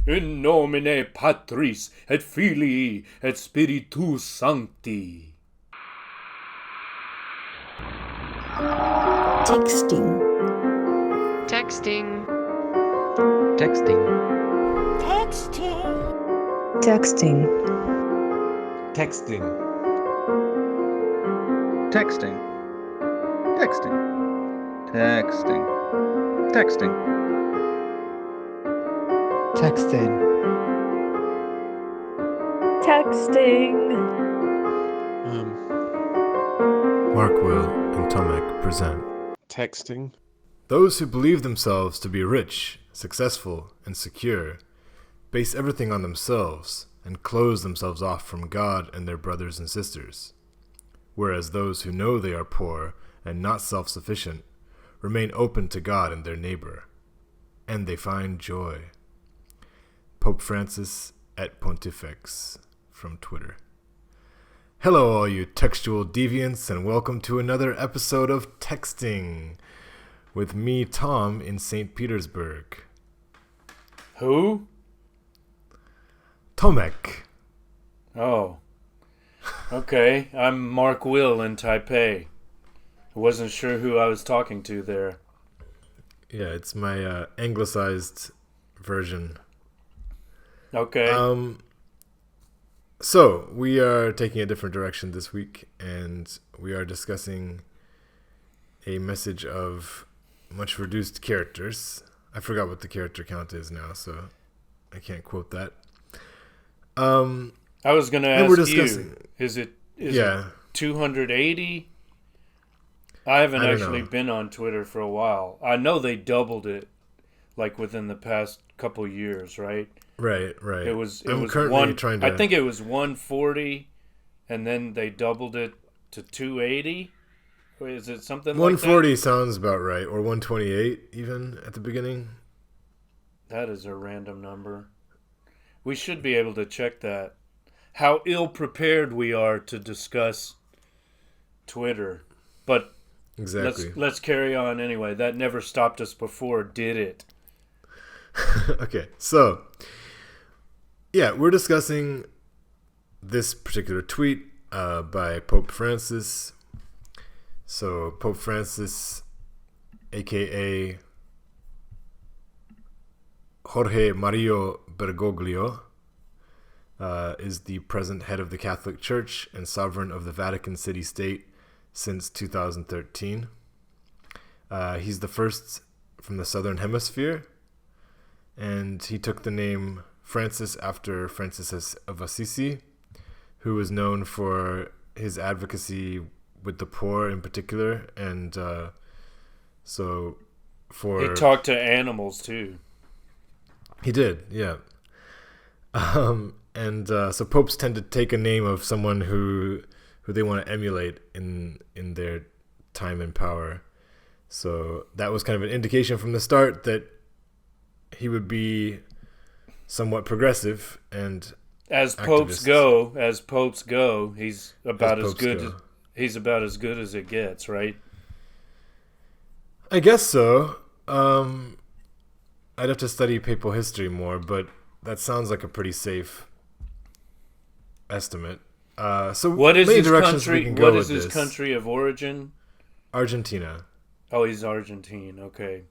In nomine Patris et Filii et Spiritus Sancti. Texting. Texting. Texting. Texting. Texting. Texting. Texting. Texting. Texting. Texting. Texting. Mark, Will, and Tomek present Texting. Those who believe themselves to be rich, successful, and secure base everything on themselves and close themselves off from God and their brothers and sisters, whereas those who know they are poor and not self-sufficient remain open to God and their neighbor, and they find joy. Pope Francis et Pontifex from Twitter. Hello all you textual deviants, and welcome to another episode of Texting with me, Tom, in St. Petersburg. Who? Tomek. Oh. Okay, I'm Mark Will in Taipei. I wasn't sure who I was talking to there. Yeah, it's my anglicized version. Okay. So, we are taking a different direction this week, and we are discussing a message of much reduced characters. I forgot what the character count is now, so I can't quote that. I was going to ask you, is it 280? I haven't actually been on Twitter for a while. I know they doubled it, like within the past couple years, right? Right. It was currently trying to... I think it was 140, and then they doubled it to 280. Is it something like that? 140 sounds about right, or 128 even at the beginning. That is a random number. We should be able to check that. How ill-prepared we are to discuss Twitter. But exactly. Let's carry on anyway. That never stopped us before, did it? Okay, so... yeah, we're discussing this particular tweet by Pope Francis. So Pope Francis, a.k.a. Jorge Mario Bergoglio, is the present head of the Catholic Church and sovereign of the Vatican City-State since 2013. He's the first from the Southern Hemisphere, and he took the name Francis after Francis of Assisi, who was known for his advocacy with the poor in particular, and so for... He talked to animals too. He did, yeah. So popes tend to take a name of someone who they want to emulate in their time and power. So that was kind of an indication from the start that he would be somewhat progressive and as popes go, he's about as good as it gets, right? I guess so. I'd have to study papal history more, but that sounds like a pretty safe estimate. So what is his country? What is his this. Country of origin? Argentina. Oh, he's Argentine. Okay.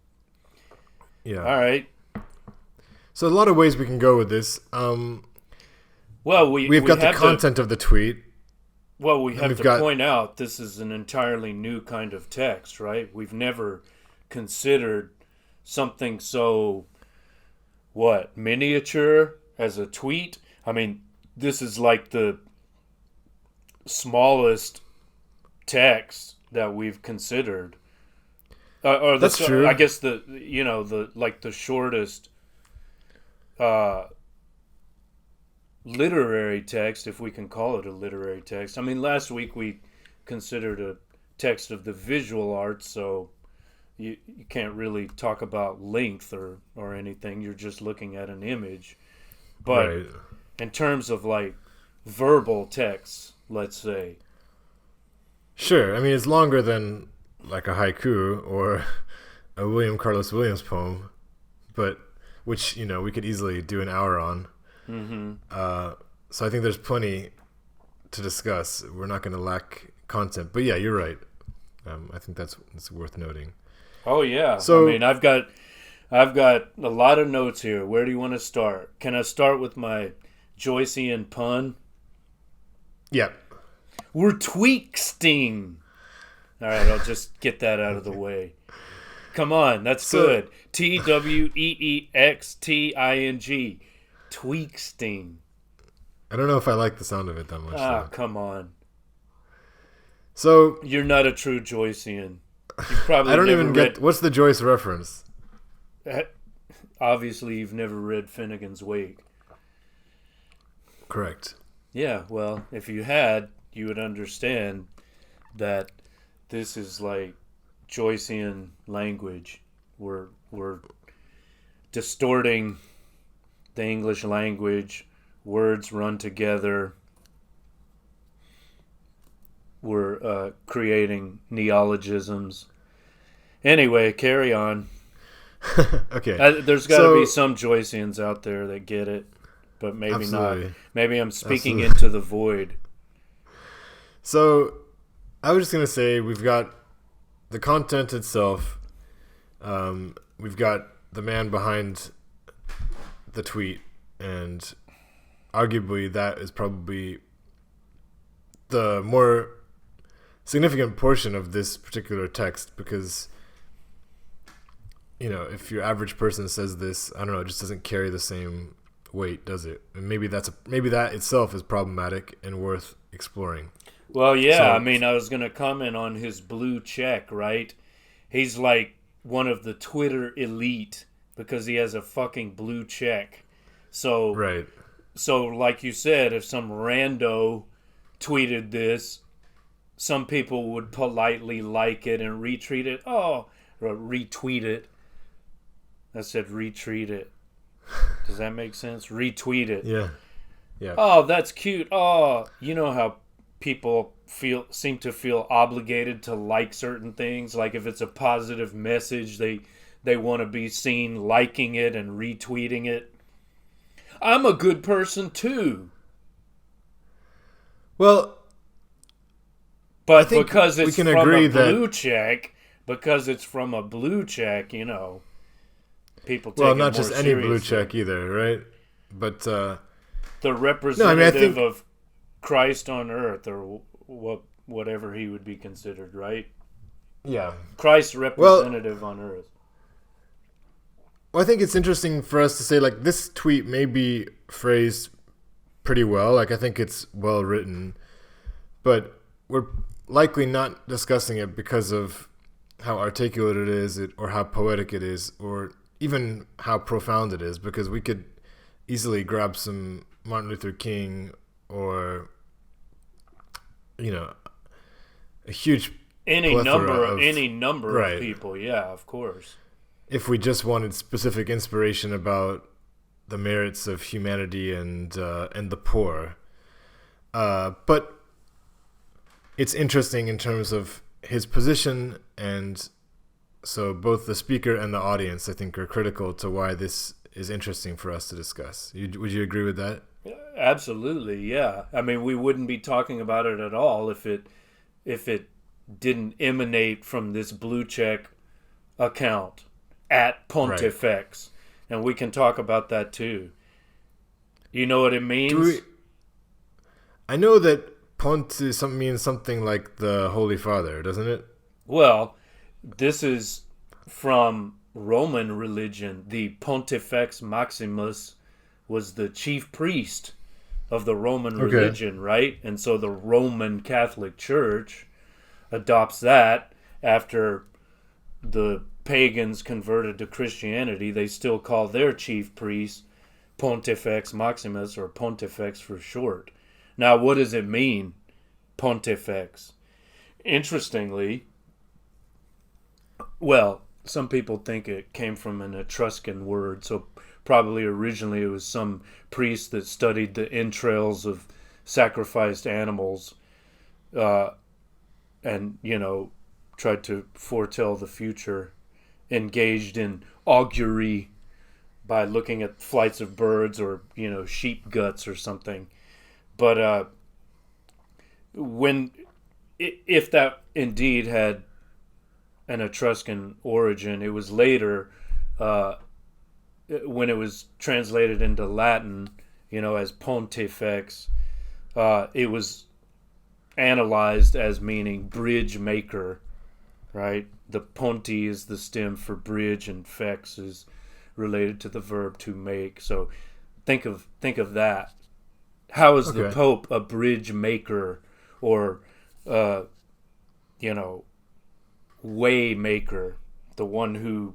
Yeah. All right. So a lot of ways we can go with this. Well, we've got the content of the tweet. Well, we have to point out this is an entirely new kind of text, right? We've never considered something so, miniature as a tweet. I mean, this is like the smallest text that we've considered. That's true. I guess the shortest literary text, if we can call it a literary text. I mean, last week we considered a text of the visual arts, so you can't really talk about length or anything. You're just looking at an image. But right. In terms of like verbal texts, let's say. Sure. I mean, it's longer than like a haiku or a William Carlos Williams poem, but which, we could easily do an hour on. Mm-hmm. So I think there's plenty to discuss. We're not going to lack content. But yeah, you're right. I think that's worth noting. Oh yeah. So, I mean, I've got a lot of notes here. Where do you want to start? Can I start with my Joycean pun? Yeah. We're tweexting. All right, I'll just get that out of the way. Come on, that's good. Tweexting. Tweexting. I don't know if I like the sound of it that much. Ah, though. come on. So You're not a true Joycean. You probably I don't never even read, get what's the Joyce reference. Obviously, you've never read Finnegan's Wake. Correct. Yeah, well, if you had, you would understand that this is like Joycean language. We're distorting the English language. Words run together. We're creating neologisms. Anyway, carry on. Okay. There's got to be some Joyceans out there that get it, but maybe Absolutely. not. Maybe I'm speaking into the void. So I was just going to say we've got the content itself. We've got the man behind the tweet, and arguably that is probably the more significant portion of this particular text, because if your average person says this, I don't know, it just doesn't carry the same weight, does it? And maybe that itself is problematic and worth exploring. Well, yeah, So- I mean, I was going to comment on his blue check, right? He's like one of the Twitter elite because he has a fucking blue check. So, Right. So like you said, if some rando tweeted this, some people would politely like it and retweet it. Or retweet it. I said retweet it. Does that make sense? Retweet it. Yeah. Yeah. Oh, that's cute. Oh, you know how people seem to feel obligated to like certain things. Like if it's a positive message, they want to be seen liking it and retweeting it. I'm a good person too. Well, But I think because we it's can from agree a that- blue check, people take well, it not more just any blue seriously. check either, right? But The representative think- of Christ on earth, or whatever he would be considered, right? yeah. Christ's representative on earth. Well, I think it's interesting for us to say, like, this tweet may be phrased pretty well. Like, I think it's well written. But we're likely not discussing it because of how articulate it is, or how poetic it is, or even how profound it is. Because we could easily grab some Martin Luther King or, a huge Any plethora number Right. of people, yeah, of course. if we just wanted specific inspiration about the merits of humanity and the poor. But it's interesting in terms of his position, and so both the speaker and the audience, I think, are critical to why this is interesting for us to discuss. Would you agree with that? Absolutely, yeah. I mean, we wouldn't be talking about it at all if it didn't emanate from this blue check account at Pontifex. And we can talk about that too. You know what it means? I know that Pont means something like the Holy Father, doesn't it? Well, this is from Roman religion. The Pontifex Maximus was the chief priest of the Roman religion, right? And so the Roman Catholic Church adopts that after the pagans converted to Christianity. They still call their chief priest Pontifex Maximus, or Pontifex for short. Now, what does it mean, Pontifex? Interestingly, well, some people think it came from an Etruscan word, so probably originally it was some priest that studied the entrails of sacrificed animals and, tried to foretell the future, engaged in augury by looking at flights of birds or sheep guts or something. But if that indeed had an Etruscan origin, it was later when it was translated into Latin, as pontifex. It was analyzed as meaning bridge maker, right? The ponti is the stem for bridge, and fex is related to the verb to make. So think of that. How is the Pope a bridge maker, or way maker, the one who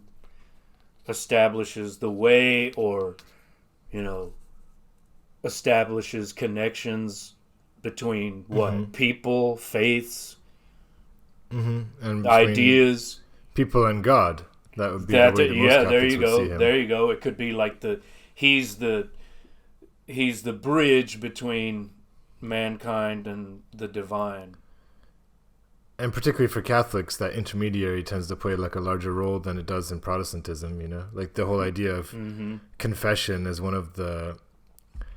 establishes the way, or establishes connections between people, faiths, and ideas, people and God. That would be the way that most Catholics would see him. There you go. It could be like he's the bridge between mankind and the divine. And particularly for Catholics, that intermediary tends to play like a larger role than it does in Protestantism, Like the whole idea of confession as one of the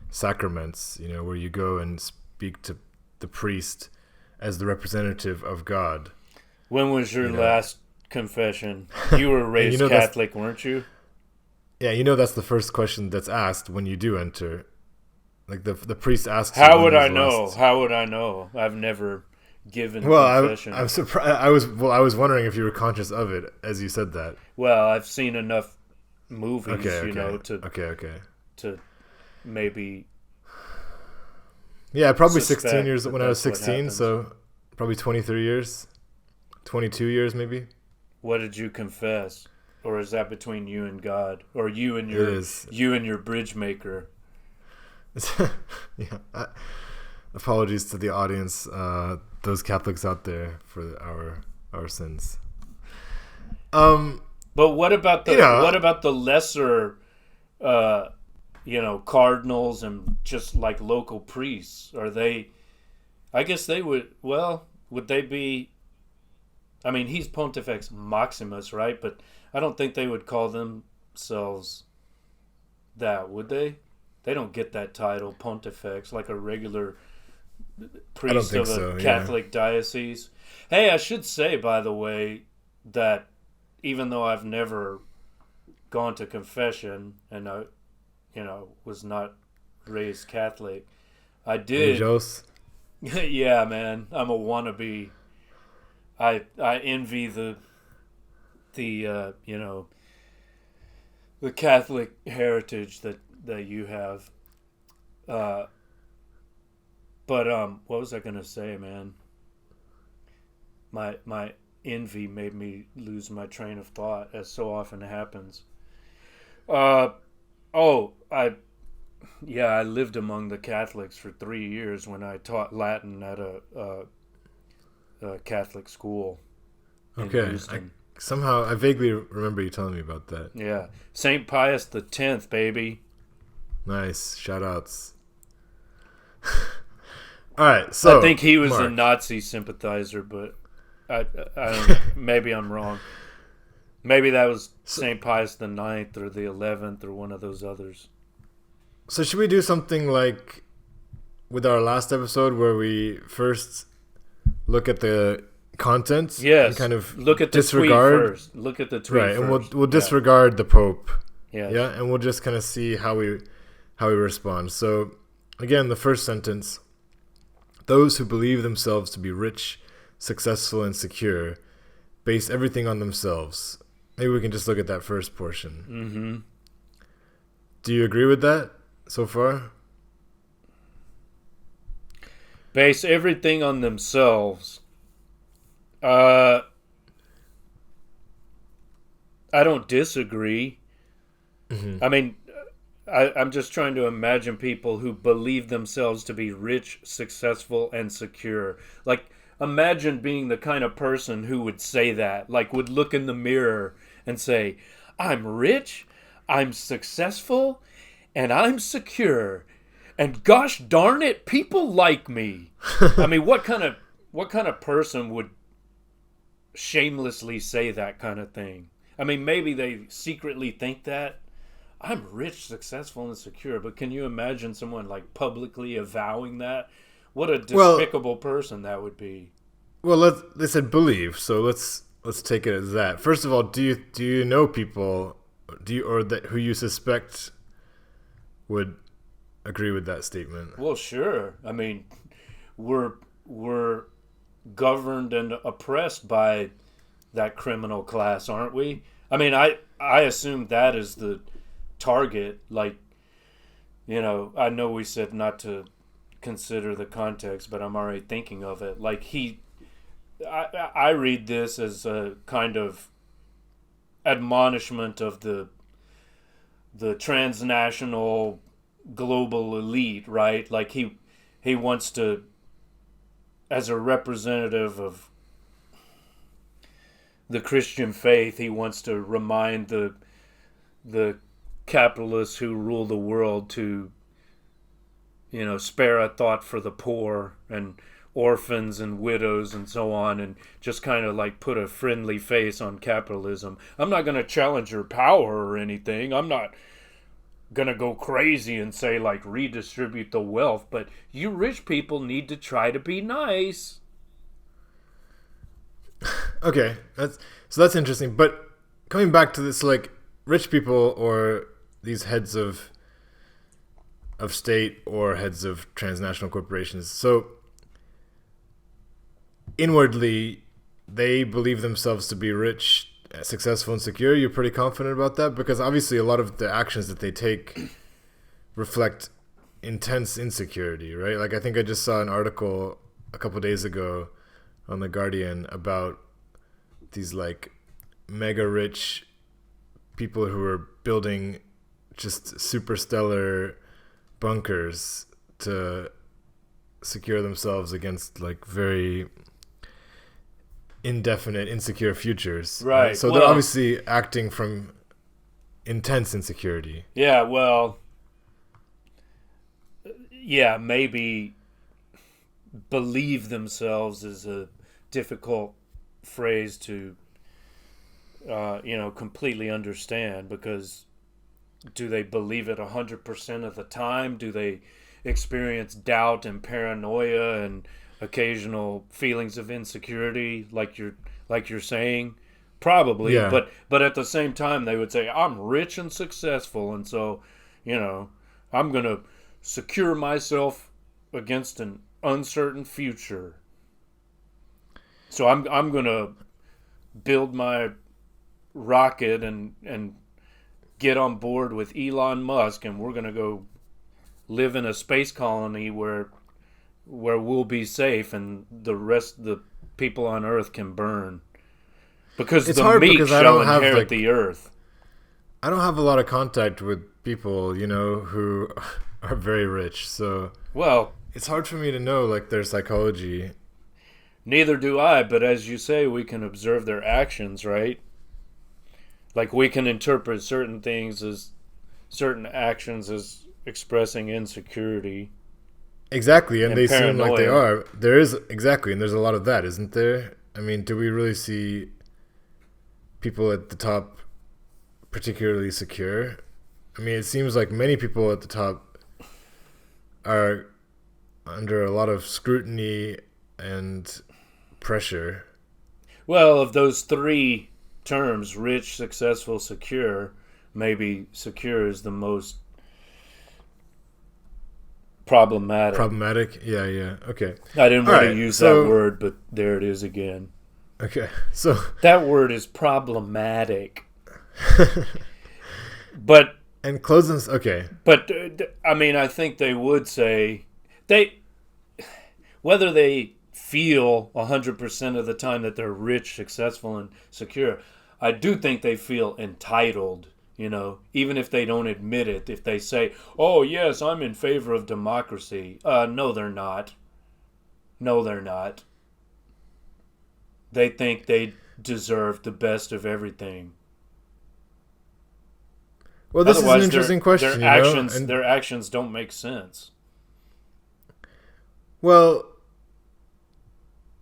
sacraments, where you go and speak to the priest as the representative of God. When was your last confession? You were raised Catholic, weren't you? Yeah, that's the first question that's asked when you do enter. Like the priest asks. How would I know? How would I know? I've never given confession. I'm surprised. I was wondering if you were conscious of it as you said that. Well, I've seen enough movies, to maybe. Yeah, probably 16 years when I was 16, so probably 23 years, 22 years maybe. What did you confess? Or is that between you and God, or you and your bridge maker? Yeah. Apologies to the audience, those Catholics out there, for our sins. But what about the lesser, cardinals and just like local priests? Are they? I guess they would. Well, would they be? I mean, he's Pontifex Maximus, right? But I don't think they would call themselves that, would they? They don't get that title, Pontifex, like a regular priest of a Catholic diocese. Hey, I should say, by the way, that even though I've never gone to confession and I, was not raised Catholic, I did. Yeah, man, I'm a wannabe. I envy the Catholic heritage that you have. But what was I gonna say, man? My envy made me lose my train of thought, as so often happens. I lived among the Catholics for 3 years when I taught Latin at a Catholic school. Okay, I vaguely remember you telling me about that. Yeah, St. Pius X, baby. Nice, shout outs. All right, so I think he was a Nazi sympathizer, but I don't know. Maybe I'm wrong. Maybe that was St. Pius the IX or the 11th or one of those others. So should we do something like with our last episode where we first look at the content? Yes. And kind of look at the disregard tweet first. Look at the tweet right, first. And we'll disregard the Pope. Yes. Yeah, and we'll just kind of see how we respond. So again, the first sentence: those who believe themselves to be rich, successful, and secure base everything on themselves. Maybe we can just look at that first portion. Mm-hmm. Do you agree with that so far? Base everything on themselves. I don't disagree. Mm-hmm. I mean, I'm just trying to imagine people who believe themselves to be rich, successful, and secure. Like, imagine being the kind of person who would say that, like would look in the mirror and say, I'm rich, I'm successful, and I'm secure. And gosh darn it, people like me. I mean, what kind of person would shamelessly say that kind of thing? I mean, maybe they secretly think that, I'm rich, successful, and secure. But can you imagine someone like publicly avowing that? What a despicable person that would be. Well, they said believe, so let's take it as that. First of all, do you know people who you suspect would agree with that statement? Well, sure. I mean, we're governed and oppressed by that criminal class, aren't we? I mean, I assume that is the target. Like, I know we said not to consider the context, but I'm already thinking of it. Like I read this as a kind of admonishment of the transnational global elite, right? Like he wants to, as a representative of the Christian faith, he wants to remind the capitalists who rule the world to, spare a thought for the poor and orphans and widows and so on, and just kind of like put a friendly face on capitalism. I'm not going to challenge your power or anything. I'm not going to go crazy and say like redistribute the wealth, but you rich people need to try to be nice. Okay, that's interesting. But coming back to this, like rich people or these heads of state or heads of transnational corporations, so inwardly they believe themselves to be rich, successful, and secure. You're pretty confident about that? Because obviously a lot of the actions that they take reflect intense insecurity, right? Like I think I just saw an article a couple days ago on The Guardian about these like mega rich people who are building just super stellar bunkers to secure themselves against like very indefinite, insecure futures. Right. So they're obviously acting from intense insecurity. Yeah, well, yeah, maybe believe themselves is a difficult phrase to, completely understand, because do they believe it 100% of the time? Do they experience doubt and paranoia and occasional feelings of insecurity, like you're saying? Probably, yeah. But at the same time, they would say, I'm rich and successful, and so, I'm going to secure myself against an uncertain future. So I'm going to build my rocket and get on board with Elon Musk, and we're going to go live in a space colony where we'll be safe and the rest of the people on Earth can burn. Because it's the meek shall inherit the earth. I don't have a lot of contact with people, who are very rich. So it's hard for me to know like their psychology. Neither do I, but as you say, we can observe their actions, right? Like we can interpret certain actions as expressing insecurity. Exactly, and they paranoia. seem like they are. There is, exactly, and there's a lot of that, isn't there? I mean, do we really see people at the top particularly secure? I mean, it seems like many people at the top are under a lot of scrutiny and pressure. Well, of those three terms, rich, successful, secure, maybe secure is the most problematic. Yeah, okay. I didn't want to use that word, but there it is again. Okay, so that word is problematic. But and closing, okay. But I mean, I think they would say whether they feel 100% of the time that they're rich, successful, and secure. I do think they feel entitled. Even if they don't admit it, if they say, oh, yes, I'm in favor of democracy. No, they're not. No, they're not. They think they deserve the best of everything. Well, this is an interesting question. Their actions don't make sense. Well,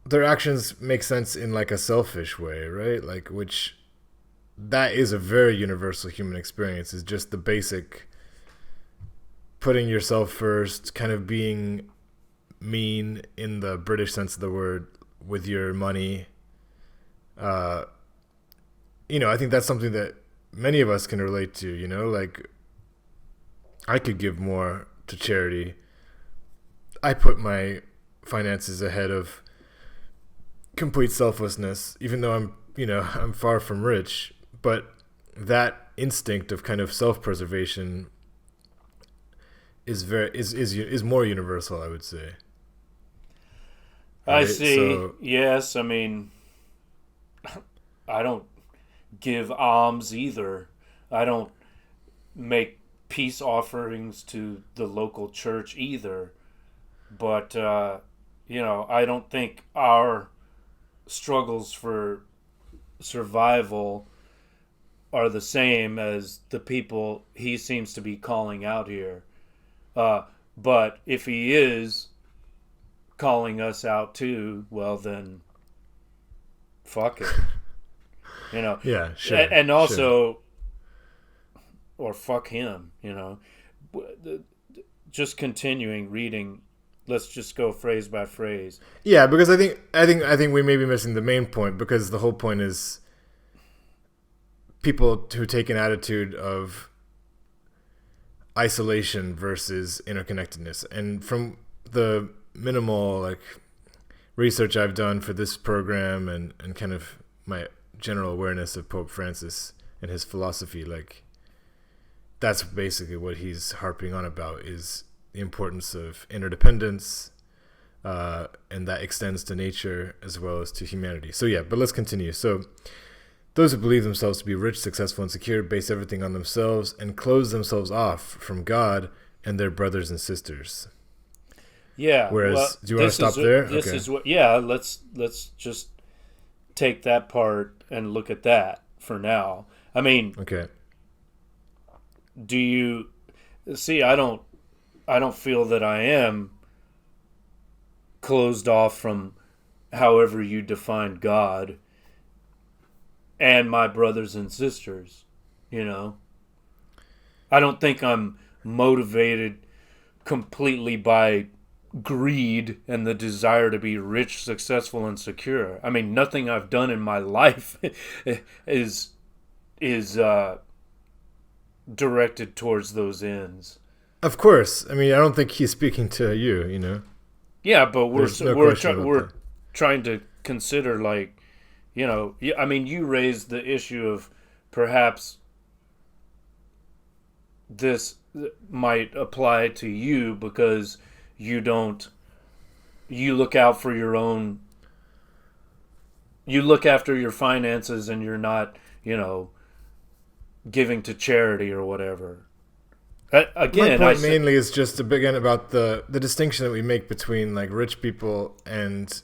their actions make sense in like a selfish way, right? Like which that is a very universal human experience, is just the basic putting yourself first, kind of being mean in the British sense of the word with your money. I think that's something that many of us can relate to, like I could give more to charity. I put my finances ahead of complete selflessness, even though I'm far from rich, but that instinct of kind of self-preservation is more universal, I would say. I Right? see. So, Yes, I mean, I don't give alms either. I don't make peace offerings to the local church either. But, I don't think our struggles for survival are the same as the people he seems to be calling out here. But if he is calling us out too, well then, fuck it. yeah, sure. And also, sure. or fuck him, Just continuing reading, let's just go phrase by phrase. Yeah, because I think we may be missing the main point, because the whole point is people who take an attitude of isolation versus interconnectedness. And from the minimal research I've done for this program and kind of my general awareness of Pope Francis and his philosophy, that's basically what he's harping on about, is the importance of interdependence, and that extends to nature as well as to humanity. So yeah, but let's continue. So those who believe themselves to be rich, successful, and secure base everything on themselves and close themselves off from God and their brothers and sisters. Yeah. Whereas, do you want to stop there? This Okay. is what. Yeah. Let's just take that part and look at that for now. I mean, Okay. do you see? I don't feel that I am closed off from however you define God and my brothers and sisters. I don't think I'm motivated completely by greed and the desire to be rich, successful, and secure. I mean, nothing I've done in my life is directed towards those ends. Of course. I mean, I don't think he's speaking to you, Yeah, but There's no question about we're that. trying to consider, I mean, you raised the issue of perhaps this might apply to you because you look out for your own, you look after your finances and you're not, giving to charity or whatever. Again, my point mainly is just again about the distinction that we make between rich people and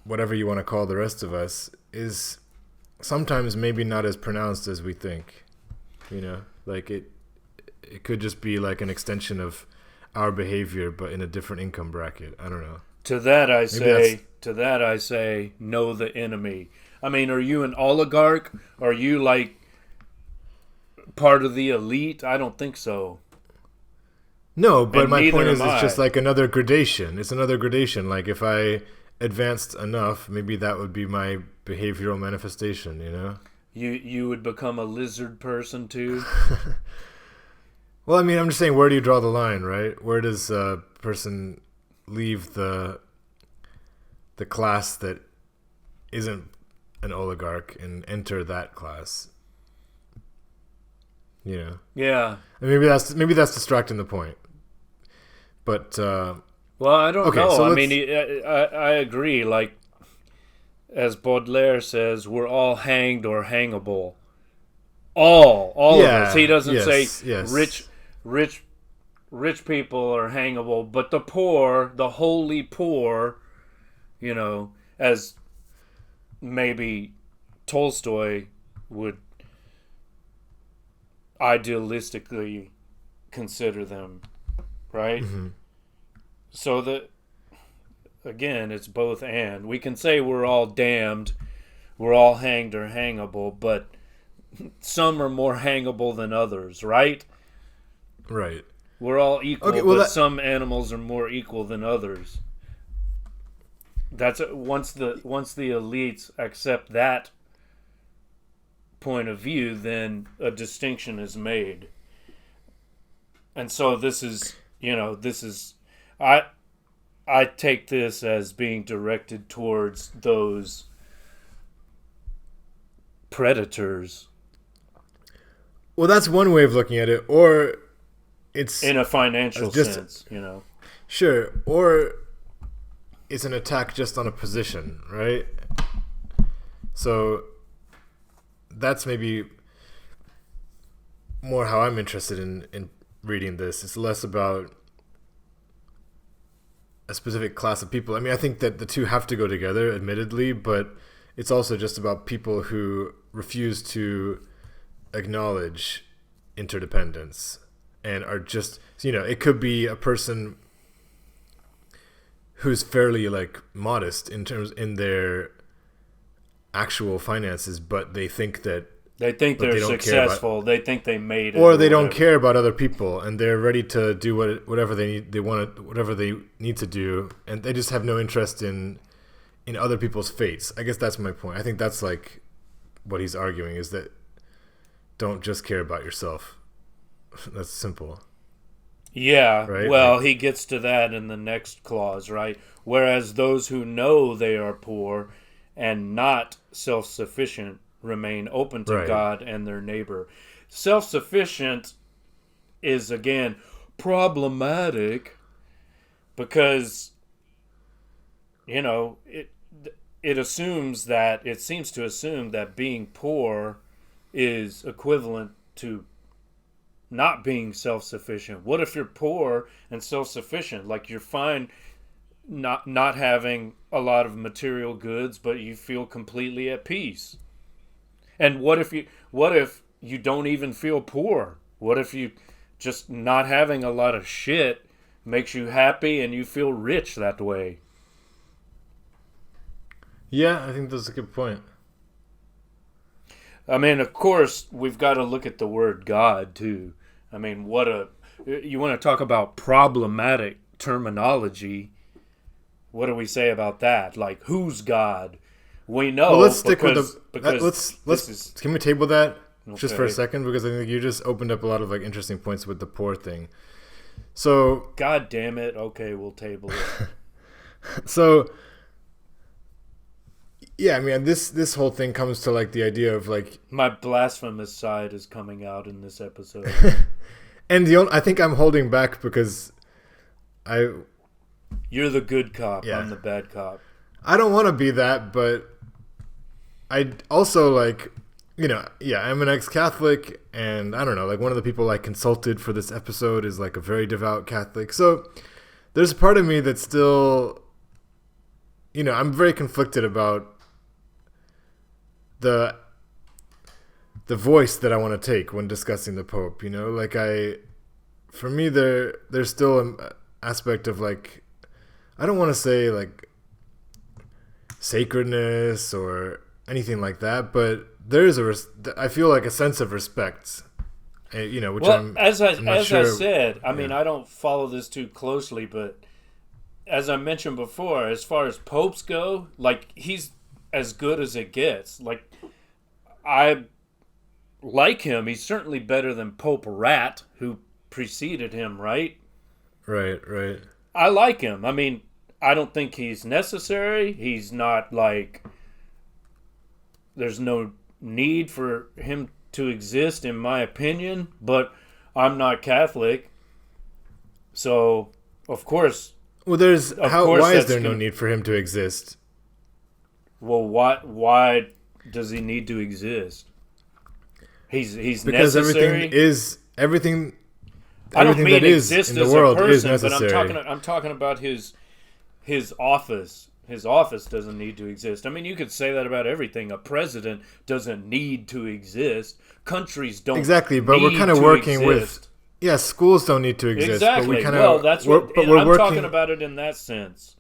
whatever you want to call the rest of us is sometimes maybe not as pronounced as we think. It could just be an extension of our behavior, but in a different income bracket. I don't know. To that I say, know the enemy. I mean, are you an oligarch? Are you part of the elite? I don't think so. No, but And my neither point is, am it's just I. another gradation. It's another gradation. If I advanced enough, maybe that would be my behavioral manifestation. You would become a lizard person too. Well, I mean, I'm just saying, where do you draw the line, right? Where does a person leave the class that isn't an oligarch and enter that class? Yeah. And maybe that's distracting the point. But Well, I don't Okay, know. so I let's- mean, I agree. As Baudelaire says, we're all hanged or hangable. All of us. He doesn't say yes. rich people are hangable, but the poor, the wholly poor, as maybe Tolstoy would idealistically consider them, right? Mm-hmm. So again, it's both and. We can say we're all damned, we're all hanged or hangable, but some are more hangable than others, right? Right. We're all equal, Okay, well, but some animals are more equal than others. That's once the elites accept that point of view, then a distinction is made. And so this is I take this as being directed towards those predators. Well, that's one way of looking at it, or it's In a financial sense, Sure, or it's an attack just on a position, right? So that's maybe more how I'm interested in reading this. It's less about a specific class of people. I mean, I think that the two have to go together, admittedly, but it's also just about people who refuse to acknowledge interdependence and are just, it could be a person who's fairly like modest in their actual finances, but they think that they're successful. They think they made it, or they don't care about other people, and they're ready to do whatever they need. Whatever they need to do, and they just have no interest in other people's fates. I guess that's my point. I think that's like what he's arguing, is that don't just care about yourself. That's simple. Yeah, right? Well, he gets to that in the next clause, right? Whereas those who know they are poor and not self-sufficient remain open to God and their neighbor. Self-sufficient is, again, problematic because, it seems to assume that being poor is equivalent to not being self-sufficient. What if you're poor and self-sufficient? Like, you're fine not having a lot of material goods, but you feel completely at peace. And what if you don't even feel poor? What if you just not having a lot of shit makes you happy and you feel rich that way? Yeah, I think that's a good point. I mean, of course, we've got to look at the word God, too. I mean, you want to talk about problematic terminology. What do we say about that? Like, who's God? We know. Well, let's stick with because can we table that just for a second? Because I think you just opened up a lot of like interesting points with the poor thing. So, God damn it. Okay, we'll table it. So, yeah, I mean, this whole thing comes to like the idea of like my blasphemous side is coming out in this episode. And I think I'm holding back because you're the good cop. Yeah. I'm the bad cop. I don't want to be that, but I also like, I'm an ex-Catholic, and I don't know, like one of the people I consulted for this episode is like a very devout Catholic. So there's a part of me that's still, I'm very conflicted about the voice that I want to take when discussing the Pope. Like for me, there's still an aspect of like, I don't want to say like sacredness or anything like that, but there is I feel like a sense of respect, which well, as I said, I Yeah. mean, I don't follow this too closely, but as I mentioned before, as far as popes go, like, he's as good as it gets. Like, I like him. He's certainly better than Pope Rat, who preceded him, right? Right. I like him. I mean, I don't think he's necessary. He's not like, there's no need for him to exist, in my opinion, but I'm not Catholic. So, of course. Well, why is there no need for him to exist? Well, why does he need to exist? He's because necessary. Everything I don't mean that is exist in the as world a person, is necessary. but I'm talking about his office. His office doesn't need to exist. I mean, you could say that about everything. A president doesn't need to exist. Countries don't exactly, but we're kind of working with. Yeah, schools don't need to exist. Exactly. But we kind of. Well, that's what but we're I'm working, talking about it in that sense.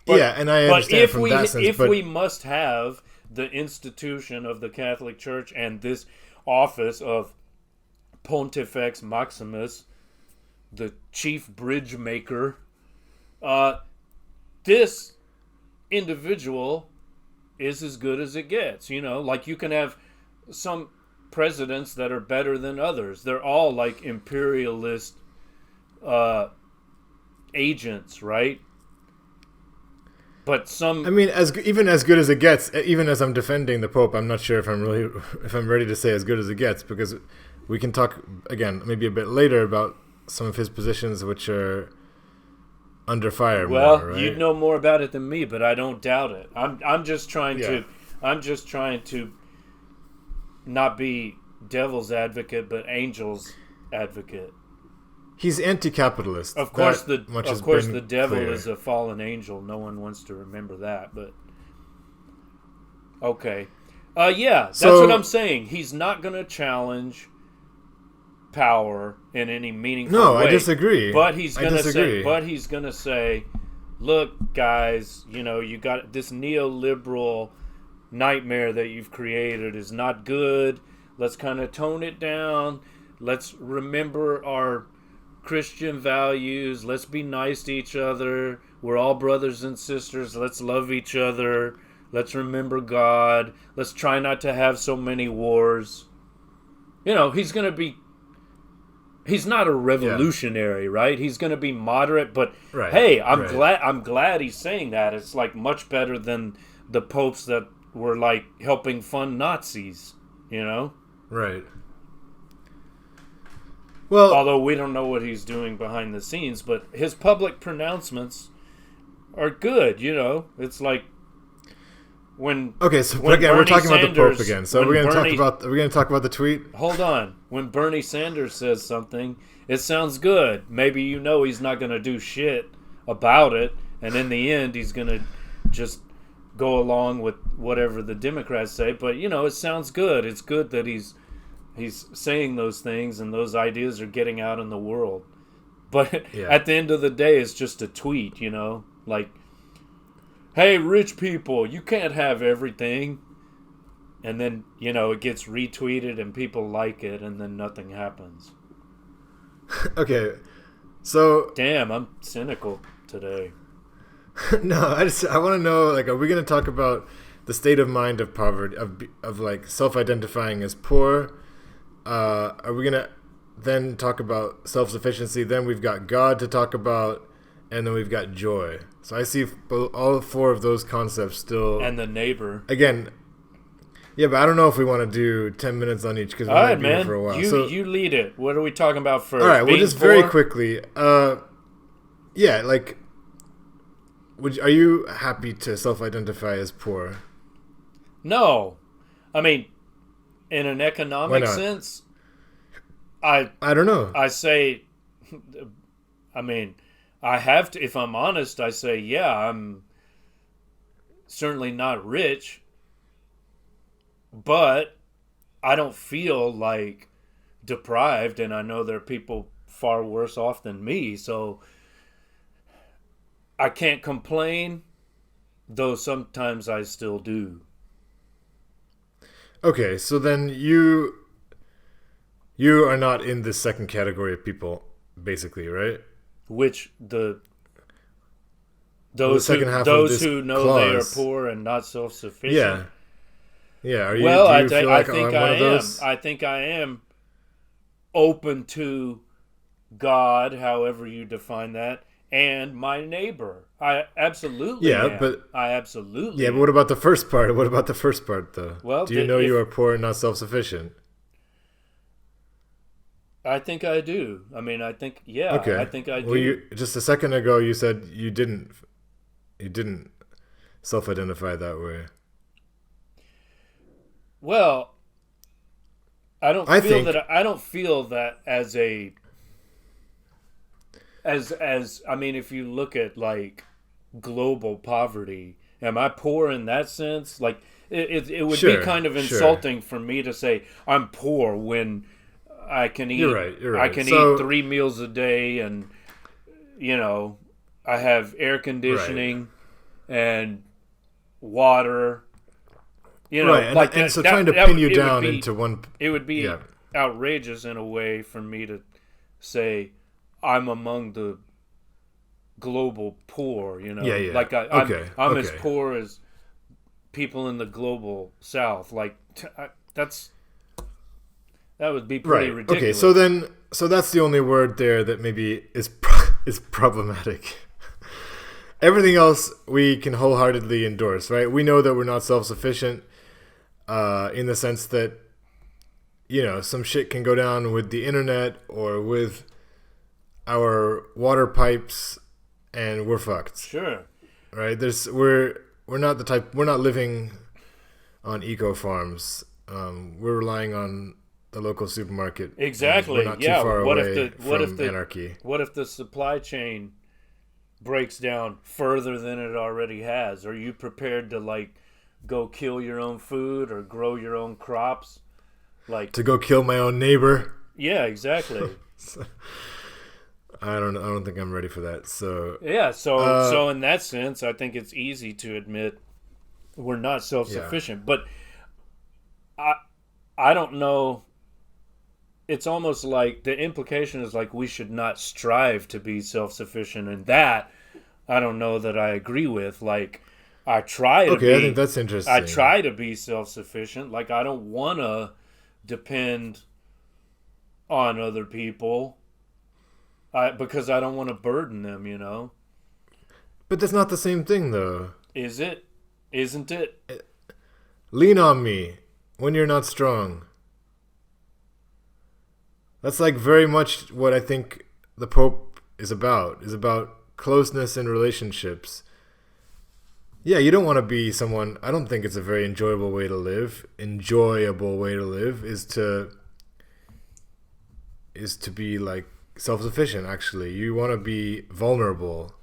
But, yeah, and I understand from that sense. If we must have the institution of the Catholic Church and this office of Pontifex Maximus, the chief bridge maker, this individual is as good as it gets. Like you can have some presidents that are better than others. They're all like imperialist agents, right? But some, I mean, even as good as it gets, even as I'm defending the Pope, I'm not sure if I'm ready to say as good as it gets, because we can talk again maybe a bit later about some of his positions which are under fire. Well, more, right? you'd know more about it than me, but I don't doubt it. I'm just trying to not be devil's advocate, but angel's advocate. He's anti-capitalist. Of course, the devil clear. is a fallen angel. No one wants to remember that, but okay. Yeah, that's what I'm saying. He's not going to challenge power in any meaningful way. No, I disagree. But he's going to say, look, guys, you got this neoliberal nightmare that you've created is not good. Let's kind of tone it down. Let's remember our Christian values. Let's be nice to each other. We're all brothers and sisters. Let's love each other. Let's remember God. Let's try not to have so many wars. He's not a revolutionary, right? He's going to be moderate, but right, hey, I'm glad he's saying that. It's like much better than the popes that were like helping fund Nazis, Right. Well, although we don't know what he's doing behind the scenes, but his public pronouncements are good, It's like when okay, so when again, we're talking about the Pope Sanders- again. So when we're going Bernie- to talk about the tweet. Hold on. When Bernie Sanders says something, it sounds good. Maybe he's not going to do shit about it, and in the end he's going to just go along with whatever the Democrats say, but it sounds good. It's good that he's saying those things and those ideas are getting out in the world. But at the end of the day, it's just a tweet, like, hey, rich people, you can't have everything. And then, it gets retweeted and people like it, and then nothing happens. Okay, so Damn, I'm cynical today. no, I want to know, like, are we going to talk about the state of mind of poverty, of like self-identifying as poor? Are we going to then talk about self-sufficiency? Then we've got God to talk about, and then we've got joy. So I see all four of those concepts still. And the neighbor. Again, yeah, but I don't know if we want to do 10 minutes on each because we All might right, be here man. for a while. You lead it. What are we talking about first? All right, well, Being just very poor? quickly. Yeah, like, are you happy to self-identify as poor? No. I mean, in an economic sense, I don't know. I say, I mean, I have to, if I'm honest, I say, yeah, I'm certainly not rich, but I don't feel like deprived, and I know there are people far worse off than me, so I can't complain, though sometimes I still do. Okay, so then you are not in this second category of people, basically, right? Which those second half of those this who know clause. they are poor and not self-sufficient. Yeah. Yeah. Are you? Well, do I you feel like think I'm I one of am. those? I think I am open to God, however you define that, and my neighbor. I absolutely am. But I absolutely. yeah, but what about the first part? What about the first part, though? Well, do you know you are poor and not self-sufficient? I think I do. I mean, I think Okay. I think I do. Well, just a second ago, you said you didn't self-identify that way. Well, I don't feel that as I mean, if you look at like global poverty, am I poor in that sense? Like it would be kind of insulting for me to say I'm poor when I can eat. You're right. I can eat 3 meals a day, and I have air conditioning and water. You know, right, and, like and that, so that- trying to that pin would- you it would down be- into one. It would be Yeah. outrageous in a way for me to say I'm among the global poor. You know, Yeah. like Okay, I'm as okay. poor as people in the global South. Like that would be pretty Right. ridiculous. Okay. So that's the only word there that maybe is is problematic. Everything else we can wholeheartedly endorse, right? We know that we're not self-sufficient, in the sense that, some shit can go down with the internet or with our water pipes, and we're fucked, Sure. right? We're not living on eco farms. We're relying on the local supermarket. Exactly. We're not Yeah. too far What away if the anarchy. What if the supply chain breaks down further than it already has? Are you prepared to go kill your own food or grow your own crops? To go kill my own neighbor. Yeah, exactly. I don't think I'm ready for that. So Yeah, so in that sense, I think it's easy to admit we're not self-sufficient. But I don't know. It's almost like the implication is like we should not strive to be self-sufficient, and that I don't know that I agree with. Like I try to be. I think that's interesting. I try to be self-sufficient. Like I don't want to depend on other people. Because I don't want to burden them, But that's not the same thing, though. Is it? Isn't it? Lean on me when you're not strong. That's very much what I think the Pope is about closeness in relationships. Yeah, you don't want to be someone. I don't think it's a very enjoyable way to live. Enjoyable way to live is to be self-sufficient. Actually, you want to be vulnerable,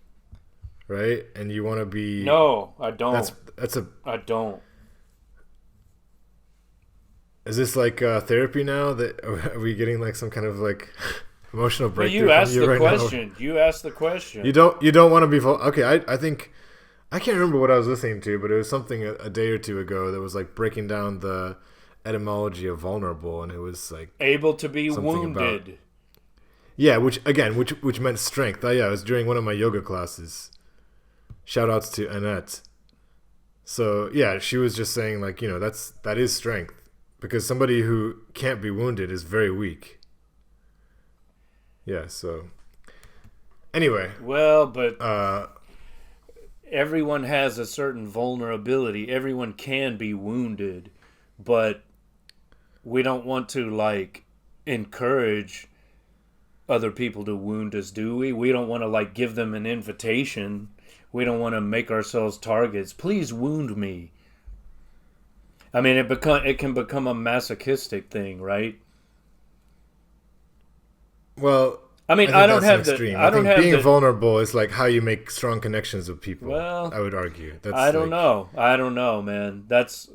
right? And you want to be. No, I don't. I don't. Is this therapy now? That are we getting some kind of emotional But breakthrough? you asked from the right question. Now? You asked the question. You don't want to be okay. I think I can't remember what I was listening to, but it was something a day or two ago that was breaking down the etymology of vulnerable, and it was able to be something wounded. about- yeah, which meant strength. Yeah, it was during one of my yoga classes. Shout outs to Annette. So yeah, she was just saying that is strength, because somebody who can't be wounded is very weak. Yeah. So anyway. Well, but everyone has a certain vulnerability. Everyone can be wounded, but we don't want to encourage other people to wound us, do we? We don't want to give them an invitation. We don't want to make ourselves targets. Please wound me. I mean, it can become a masochistic thing, right? Well, I mean, think I don't that's have an the. extreme. I don't think have being the. vulnerable is how you make strong connections with people. Well, I would argue. That's I don't know. I don't know, man. That's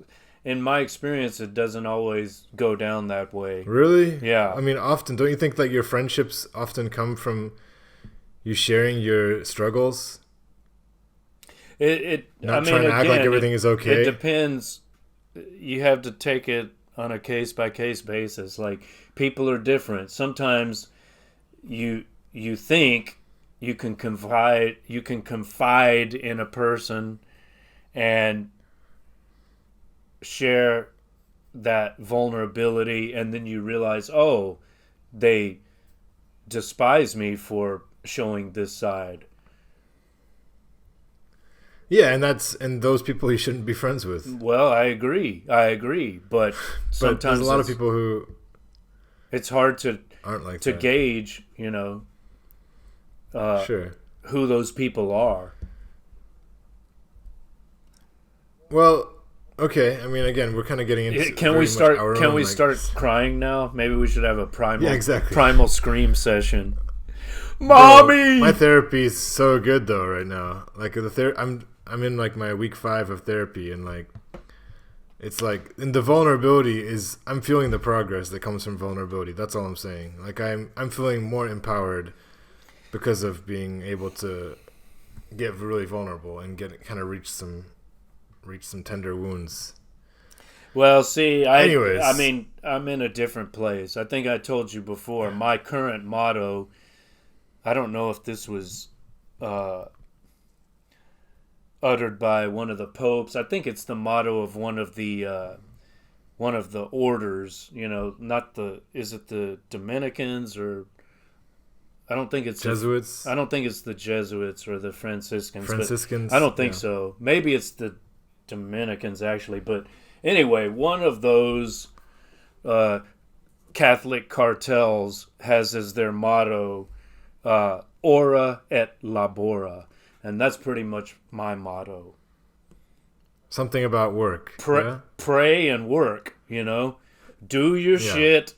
in my experience. It doesn't always go down that way. Really? Yeah. I mean, often don't you think your friendships often come from you sharing your struggles? Not trying to act like everything is okay. It depends. You have to take it on a case by case basis. People are different. Sometimes you think you can confide in a person and share that vulnerability, and then you realize, oh, they despise me for showing this side. Yeah, and those people you shouldn't be friends with. Well, I agree, but sometimes there's a lot of people who it's hard to aren't to that. gauge, Sure. who those people are. Well, okay. I mean, again, we're kind of getting into. Can very we much start? our Can own, we start crying now? Maybe we should have a primal scream session. Mommy, my therapy is so good though right now. I'm in my week 5 of therapy, and it's and the vulnerability is, I'm feeling the progress that comes from vulnerability. That's all I'm saying. I'm feeling more empowered because of being able to get really vulnerable and reach some tender wounds. Well, see, Anyways. I mean, I'm in a different place. I think I told you before. My current motto. I don't know if this was uttered by one of the popes. I think it's the motto of one of the orders. You know, not the. Is it the Dominicans or? I don't think it's Jesuits. I don't think it's the Jesuits or the Franciscans. Franciscans. I don't think so. Maybe it's the Dominicans actually. But anyway, one of those Catholic cartels has as their motto "Ora et labora," and that's pretty much my motto. Something about work. Pray and work. You know, do your shit.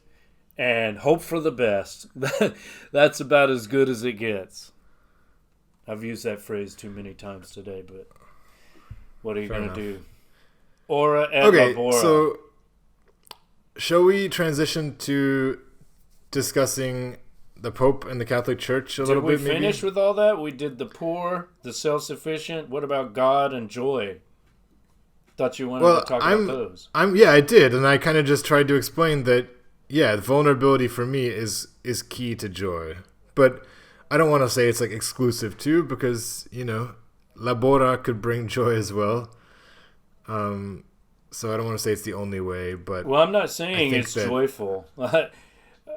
And hope for the best. That's about as good as it gets. I've used that phrase too many times today, but what are you going to do? Ora et labora. So shall we transition to discussing the Pope and the Catholic Church a little bit? Did we finish with all that? We did the poor, the self-sufficient. What about God and joy? Thought you wanted to talk about those. I did, and I kind of just tried to explain that. Yeah, vulnerability for me is key to joy. But I don't want to say it's like exclusive to, because, you know, labora could bring joy as well. So I don't want to say it's the only way, but... Well, I'm not saying it's joyful.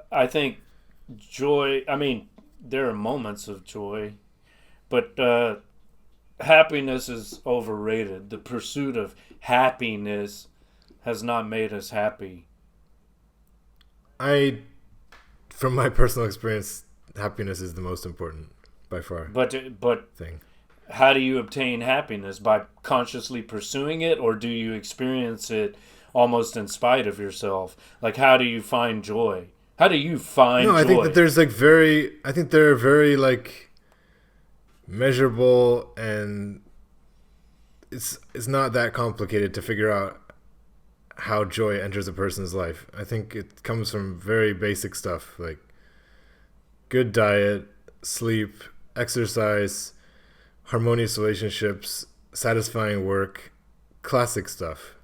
I think joy... I mean, there are moments of joy, but happiness is overrated. The pursuit of happiness has not made us happy. From my personal experience, happiness is the most important by far. But thing. How do you obtain happiness? By consciously pursuing it, or do you experience it almost in spite of yourself? Like, how do you find joy? How do you find joy? I think that there's I think they're very like measurable, and it's not that complicated to figure out how joy enters a person's life. I think it comes from very basic stuff like good diet, sleep, exercise, harmonious relationships, satisfying work, classic stuff.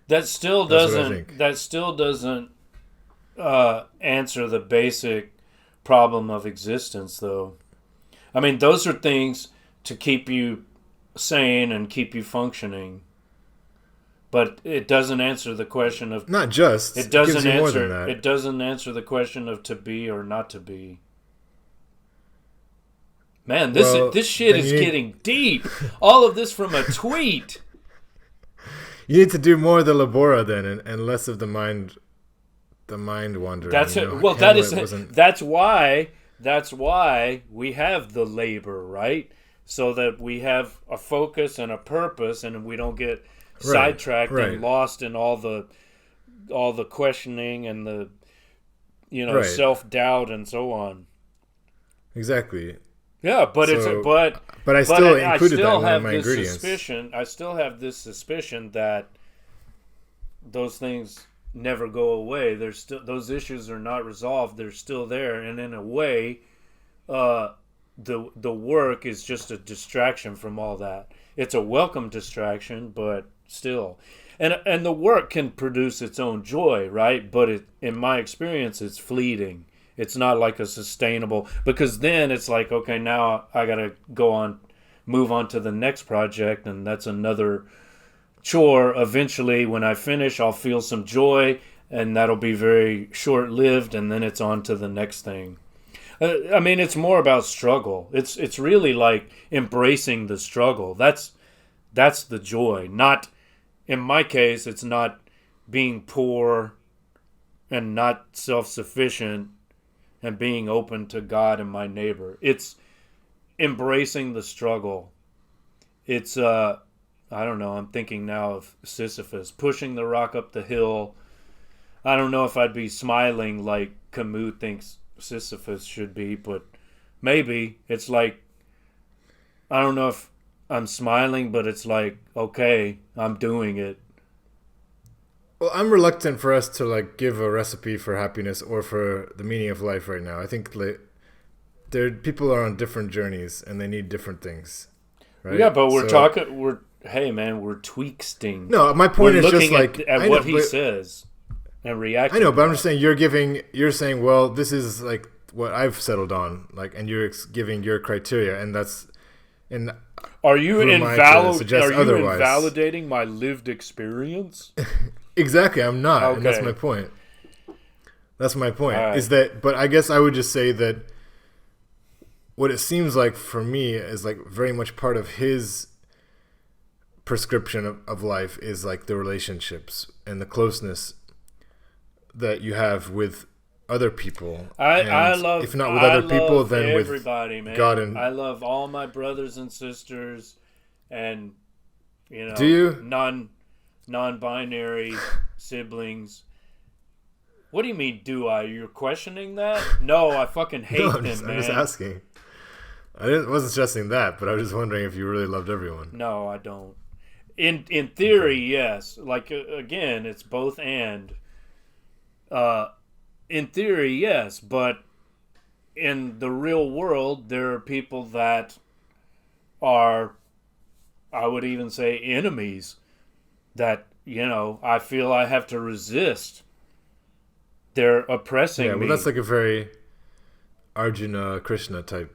That still doesn't answer the basic problem of existence, though. I mean, those are things to keep you sane and keep you functioning. But it doesn't answer the question of... Not just. It doesn't gives you more answer. than that. It doesn't answer the question of to be or not to be. Man, this shit is getting deep. All of this from a tweet. You need to do more of the labora then, and less of the mind wandering. That's it. Well, that's why we have the labor, right? So that we have a focus and a purpose, and we don't get sidetracked and lost in all the questioning and the self-doubt and so on. Exactly. Yeah, but I still included that in one of my ingredients. I still have this suspicion that those things never go away. There's still, those issues are not resolved. They're still there, and in a way, the work is just a distraction from all that. It's a welcome distraction, but still, and the work can produce its own joy, right? But in my experience, it's fleeting. It's not like a sustainable, because then it's like, okay, now I gotta move on to the next project, and that's another chore. Eventually, when I finish, I'll feel some joy, and that'll be very short-lived, and then it's on to the next thing. I mean, it's more about struggle. It's really like embracing the struggle. That's the joy. Not, in my case, it's not being poor and not self-sufficient and being open to God and my neighbor. It's embracing the struggle. It's, I don't know, I'm thinking now of Sisyphus, pushing the rock up the hill. I don't know if I'd be smiling like Camus thinks Sisyphus should be, but maybe. It's like, I don't know if I'm smiling, but it's like, okay, I'm doing it. Well, I'm reluctant for us to like give a recipe for happiness or for the meaning of life right now. I think people are on different journeys and they need different things. Right? Yeah, but we're hey man, we're tweaksting. No, my point We're is looking just like at I what know, he but- says and reacting. I know, to but I'm that. just saying you're saying, well, this is like what I've settled on, like, and you're giving your criteria, and that's, and Are you who am I to suggest otherwise? invalidating my lived experience? Exactly, I'm not, and that's Okay. my point. That's my point. All right. Is that, but I guess I would just say that what it seems like for me is like very much part of his prescription of life is like the relationships and the closeness that you have with other people. I And love, if not with other people, love then with everybody, man. God and I love all my brothers and sisters, and Do you? non-binary siblings. What do you mean? Do I? You're questioning that? No, I fucking hate No, them, I'm man. just asking. Wasn't stressing that, but I was just wondering if you really loved everyone. No, I don't. In theory, yes. Like again, it's both and. In theory, yes, but in the real world, there are people that are, I would even say, enemies that I feel I have to resist. They're oppressing Yeah, me. well, that's like a very Arjuna Krishna type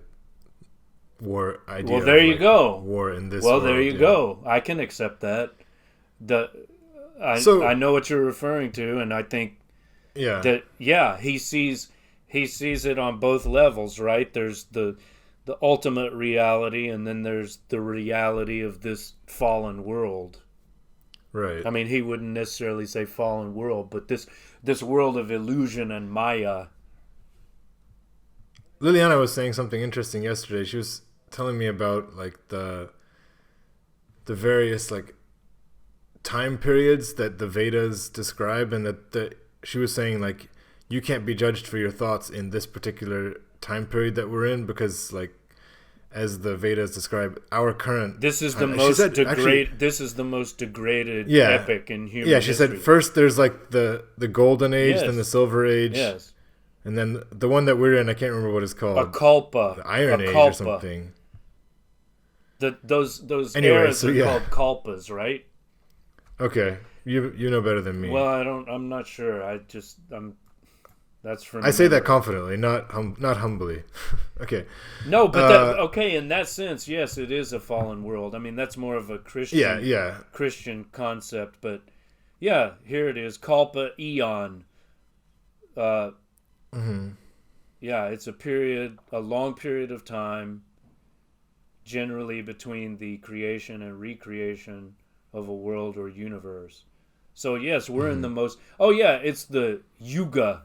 war idea. Well, there of, you like, go. War in this. Well, world, there you yeah. go. I can accept that. So- I know what you're referring to, and I think Yeah. that he sees it on both levels, right? There's the ultimate reality, and then there's the reality of this fallen world. Right. I mean, he wouldn't necessarily say fallen world, but this world of illusion and Maya. Liliana was saying something interesting yesterday. She was telling me about like the various like time periods that the Vedas describe, and that she was saying like you can't be judged for your thoughts in this particular time period that we're in because like as the Vedas describe our current This is the time- she most said, actually- This is the most degraded Yeah. epic in human Yeah, she history. said first there's like the golden age, Yes. then the silver age, Yes. and then the one that we're in, I can't remember what it's called. A culpa. The Iron a Age culpa. or something. Those Anyway, eras so are yeah. called culpas, right? Okay, you know better than me. Well, I'm not sure. That's from. I say that confidently, not humbly. Okay. No, but okay. In that sense, yes, it is a fallen world. I mean, that's more of a Christian. Yeah. Christian concept, but yeah, here it is. Culpa eon. Yeah, it's a long period of time, generally between the creation and recreation of a world or universe. So yes, we're in the most. Oh yeah, it's the Yuga.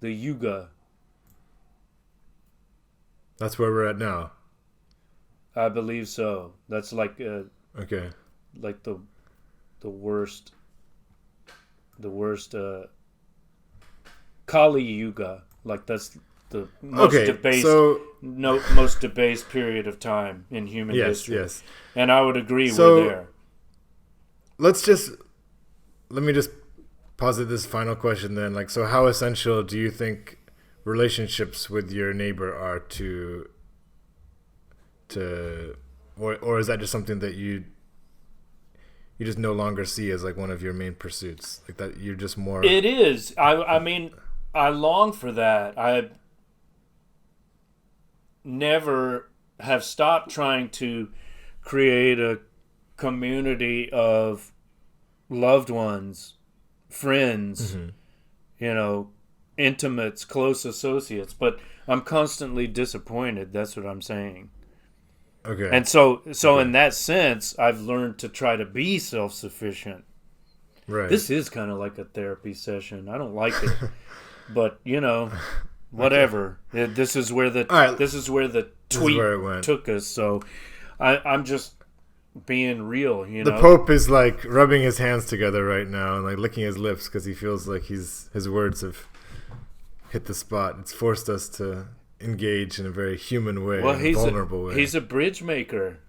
The Yuga. That's where we're at now. I believe so. That's like Okay. like the worst Kali Yuga. Like that's the most Okay. debased So most debased period of time in human history. yes. And I would agree So- we're there. Let me just posit this final question then. Like, so how essential do you think relationships with your neighbor are or is that just something that you just no longer see as like one of your main pursuits? Like that you're just more. It is. I mean, I long for that. I never have stopped trying to create a community of loved ones, friends, intimates, close associates, but I'm constantly disappointed. That's what I'm saying. Okay. And so in that sense, I've learned to try to be self-sufficient. Right. This is kind of like a therapy session. I don't like it, but whatever. This is where the All right. this is where the This is tweet where it went. took us. So I'm just being real. The Pope is like rubbing his hands together right now and like licking his lips because he feels like his words have hit the spot. It's forced us to engage in a very human way, well, in a vulnerable way. he's a bridge maker,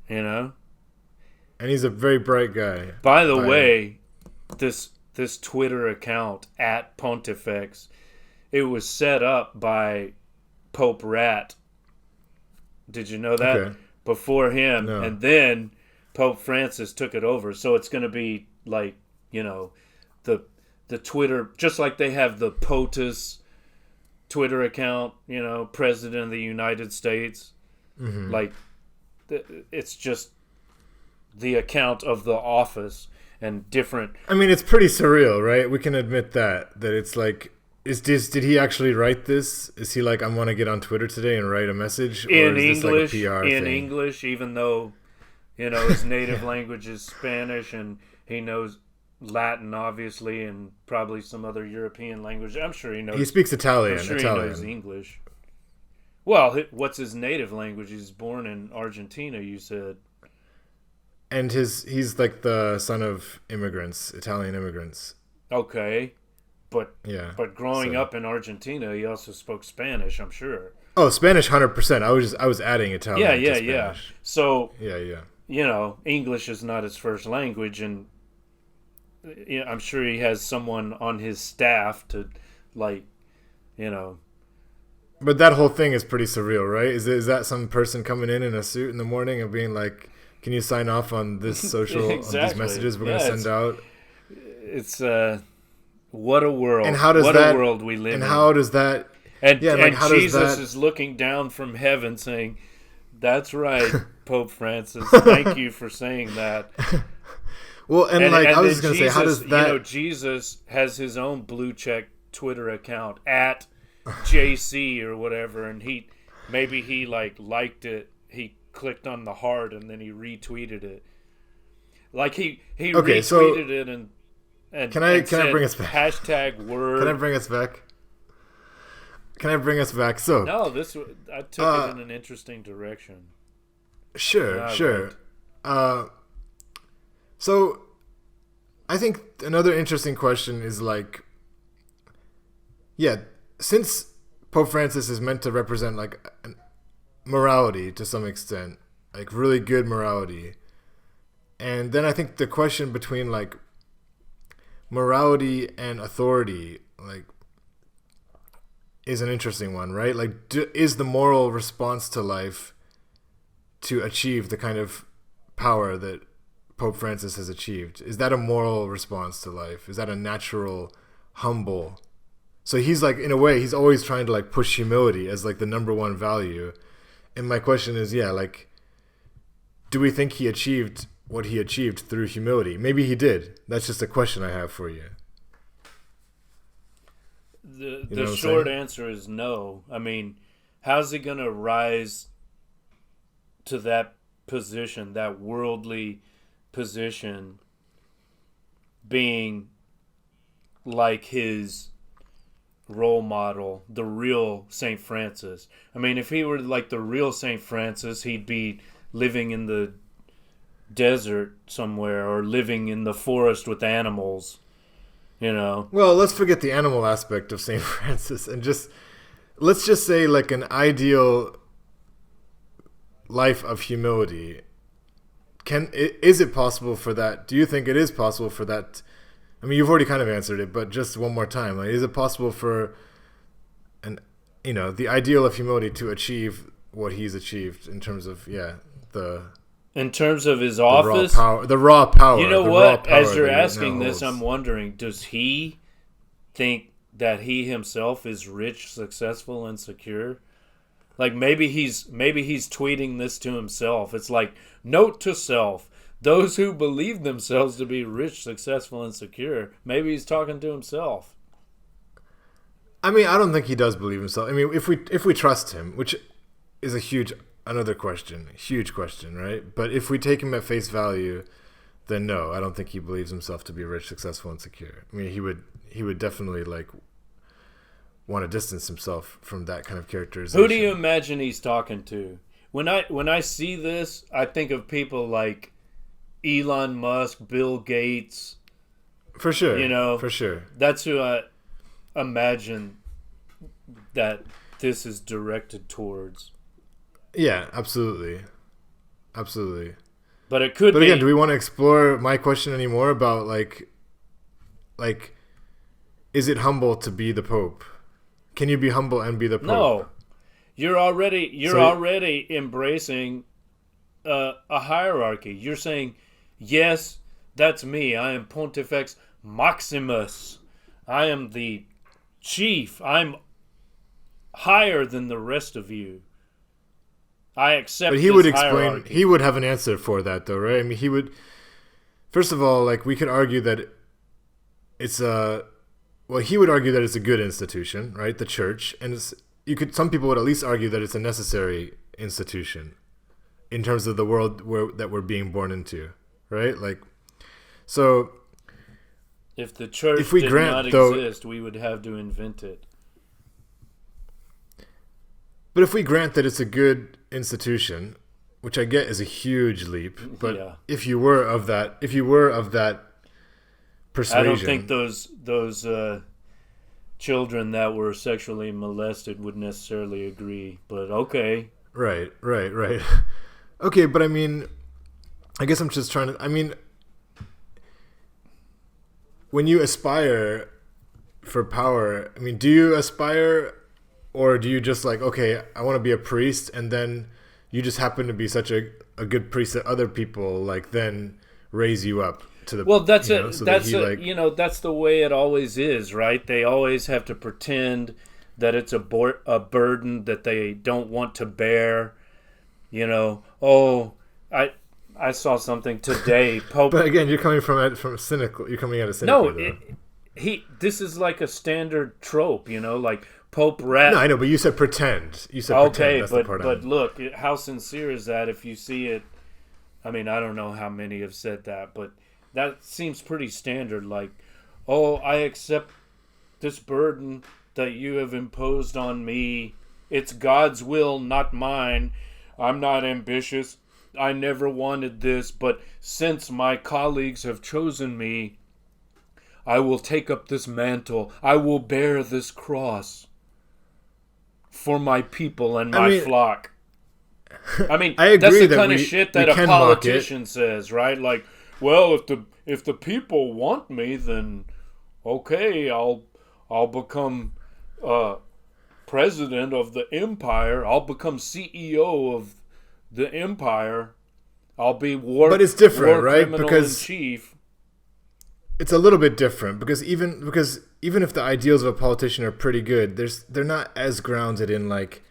and he's a very bright guy. By the way, this Twitter account at Pontifex, it was set up by Pope Rat. Did you know that? Okay. Before him, No. and then Pope Francis took it over. So it's going to be like, the Twitter, just like they have the POTUS Twitter account, President of the United States. Mm-hmm. Like, it's just the account of the office and different. I mean, it's pretty surreal, right? We can admit that it's like, did he actually write this? Is he like, I want to get on Twitter today and write a message? Or In is English, this like a PR in thing? English, even though, his native language is Spanish and he knows Latin, obviously, and probably some other European language. I'm sure he knows. He speaks Italian. I'm sure he knows English. Well, what's his native language? He's born in Argentina, you said. And he's like the son of immigrants, Italian immigrants. Okay. But growing so. up in Argentina, he also spoke Spanish, I'm sure. Oh, Spanish 100%. I was adding Italian to Spanish. Yeah. So, yeah. English is not his first language, and I'm sure he has someone on his staff to, like, But that whole thing is pretty surreal, right? Is that some person coming in a suit in the morning and being like, "Can you sign off on this social exactly. on these messages we're going to send out?" It's what a world! And how does what that? A world we live and in! how does that? And how Jesus does that, is looking down from heaven, saying, "That's right, Pope Francis. Thank you for saying that." Well, and I was just going to say, how does that? Jesus has his own blue check Twitter account at JC or whatever, and he liked it. He clicked on the heart and then he retweeted it. Like he retweeted it and can I said, bring us back? Hashtag word. Can I bring us back? So no, I took it in an interesting direction. Sure. So I think another interesting question is like, since Pope Francis is meant to represent like morality to some extent, like really good morality, and then I think the question between like morality and authority like is an interesting one, right? Like, is the moral response to life to achieve the kind of power that Pope Francis has achieved? Is that a moral response to life? Is that a natural, humble? So he's like, in a way, he's always trying to like push humility as like the number one value. And my question is, like, do we think he achieved what he achieved through humility? Maybe he did. That's just a question I have for you. The short answer is no. I mean, how's he going to rise to that position, that worldly position, being like his role model, the real St. Francis? I mean, if he were like the real St. Francis, he'd be living in the desert somewhere or living in the forest with animals, Well, let's forget the animal aspect of St. Francis and let's just say like an ideal life of humility. Is it possible for that? Do you think it is possible for that? I mean, you've already kind of answered it, but just one more time. Like, is it possible for the ideal of humility to achieve what he's achieved in terms of in terms of his office, the raw power. You know what? As you're asking this, I'm wondering: does he think that he himself is rich, successful, and secure? Like maybe he's tweeting this to himself. It's like, note to self: those who believe themselves to be rich, successful, and secure. Maybe he's talking to himself. I mean, I don't think he does believe himself. I mean, if we trust him, which is huge question, right? But if we take him at face value, then no, I don't think he believes himself to be rich, successful, and secure. I mean, he would definitely like want to distance himself from that kind of characterization. Who do you imagine he's talking to? When I see this, I think of people like Elon Musk, Bill Gates. For sure. For sure. That's who I imagine that this is directed towards. Yeah, absolutely. But it could be. But again, do we want to explore my question anymore about like is it humble to be the Pope? Can you be humble and be the Pope? No. You're already embracing a hierarchy. You're saying, yes, that's me. I am Pontifex Maximus. I am the chief. I'm higher than the rest of you. I accept. But he this would explain. hierarchy. He would have an answer for that, though, right? I mean, he would. First of all, like we could argue that it's a. Well, he would argue that it's a good institution, right? The church, and some people would at least argue that it's a necessary institution in terms of the world that we're being born into, right? Like, so If the church if we did grant, not though, exist, we would have to invent it. but if we grant that it's a good institution, which I get is a huge leap, but Yeah. if you were of that persuasion, I don't think those children that were sexually molested would necessarily agree. But okay, right. Okay, but I mean, I guess I'm just trying to. I mean, when you aspire for power, I mean, do you aspire, or do you just like, okay, I want to be a priest, and then you just happen to be such a good priest that other people like then raise you up to the that's you know, so that he, like, that's the way it always is, right? They always have to pretend that it's a burden that they don't want to bear. I saw something today. Pope. But again, you're coming from cynical. You're coming at a No, cynical. this is like a standard trope, like Pope Rat. No, I know, but you said pretend. You said Okay, pretend. That's the part but look, how sincere is that? If you see it, I mean, I don't know how many have said that, but that seems pretty standard. Like, oh, I accept this burden that you have imposed on me. It's God's will, not mine. I'm not ambitious. I never wanted this, but since my colleagues have chosen me, I will take up this mantle. I will bear this cross for my people and my flock. I mean, I agree that's the that kind of we- shit we that a can mock politician says, right? Like, well, if the people want me, then okay, I'll become president of the empire. I'll become CEO of the empire. I'll be But it's different, war right? criminal Because in chief. it's a little bit different because even if the ideals of a politician are pretty good, they're not as grounded in like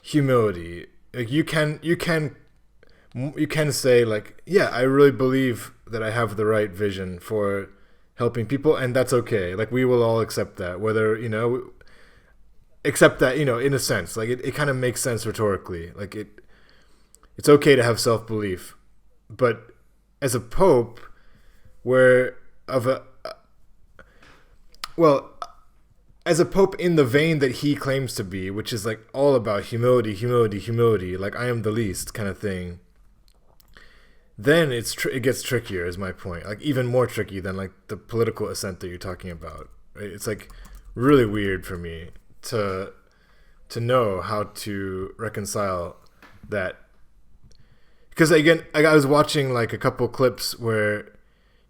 humility. Like you can say like, yeah, I really believe that I have the right vision for helping people, and that's okay. Like we will all accept that, whether accept that in a sense. Like it kind of makes sense rhetorically. Like it's okay to have self-belief, but as a pope, as a pope in the vein that he claims to be, which is like all about humility, like I am the least kind of thing, then it gets trickier, is my point. Like even more tricky than like the political assent that you're talking about. Right? It's like really weird for me to know how to reconcile that. Because again, I was watching like a couple clips where,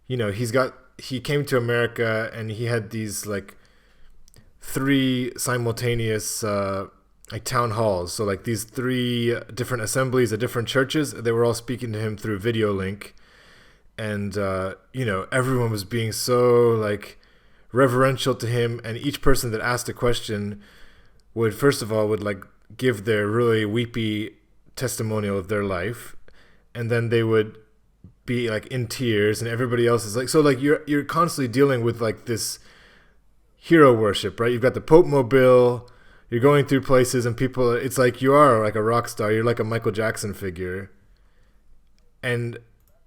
he came to America and he had these like 3 simultaneous like town halls. So like these 3 different assemblies of different churches. They were all speaking to him through video link, and everyone was being so like reverential to him. And each person that asked a question would first of all like give their really weepy testimonial of their life, and then they would be like in tears, and everybody else is like, so like you're constantly dealing with like this hero worship, right? You've got the Pope Mobile, you're going through places and people, it's like you are like a rock star, you're like a Michael Jackson figure. And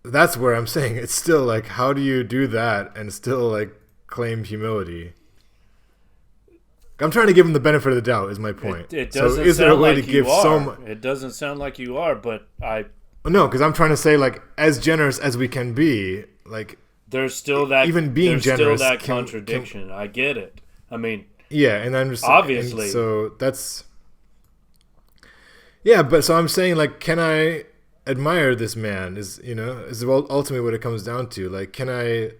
that's where I'm saying it's still like, how do you do that and still like claim humility? I'm trying to give him the benefit of the doubt, is my point. It doesn't so is there a sound way like to give you are. so much? It doesn't sound like you are, but No, because I'm trying to say like, as generous as we can be, like there's still that even being there's generous still that can- contradiction. I get it. I mean, yeah, and I'm just obviously. and so that's but so I'm saying like, can I admire this man? Is ultimately what it comes down to. Like, can I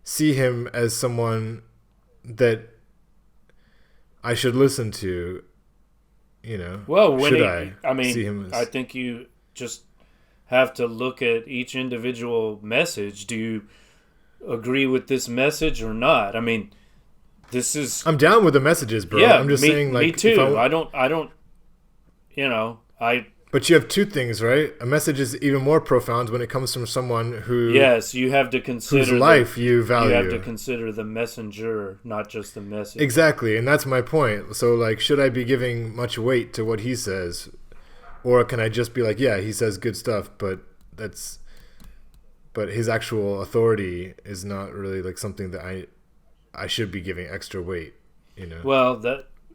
see him as someone that I should listen to? well, when should I mean, see him as... I think you just have to look at each individual message. Do you agree with this message or not? I mean, this is... I'm down with the messages, bro. Yeah, I'm just saying, like... Me too. I don't, you know, But you have two things, right? A message is even more profound when it comes from someone who... Yes, you have to consider... whose life you value. You have to consider the messenger, not just the message. Exactly, and that's my point. So, like, should I be giving much weight to what he says? Or can I just be like, yeah, he says good stuff, but his actual authority is not really, like, something that I should be giving extra weight, you know? Well,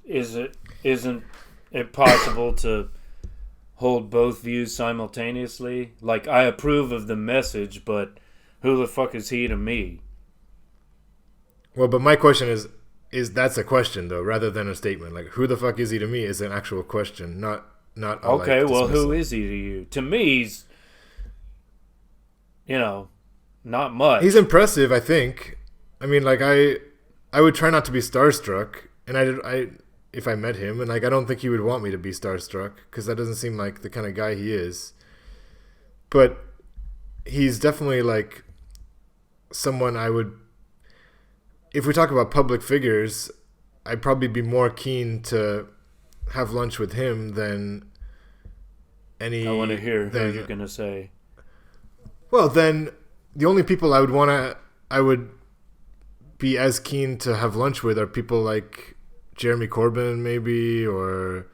isn't it possible to hold both views simultaneously? Like, I approve of the message, but who the fuck is he to me? Well, but my question is that's a question, though, rather than a statement. Like, who the fuck is he to me is an actual question, not a, okay, like, well, dismissal. who is he to you? To me, he's, you know, not much. He's impressive, I think. I mean, like, I would try not to be starstruck, and I if I met him, and, like, I don't think he would want me to be starstruck, because that doesn't seem like the kind of guy he is. But he's definitely, like, someone I would... If we talk about public figures, I'd probably be more keen to have lunch with him than any... I want to hear who you're going to say. Well, then the only people I would be as keen to have lunch with are people like Jeremy Corbyn, maybe, or,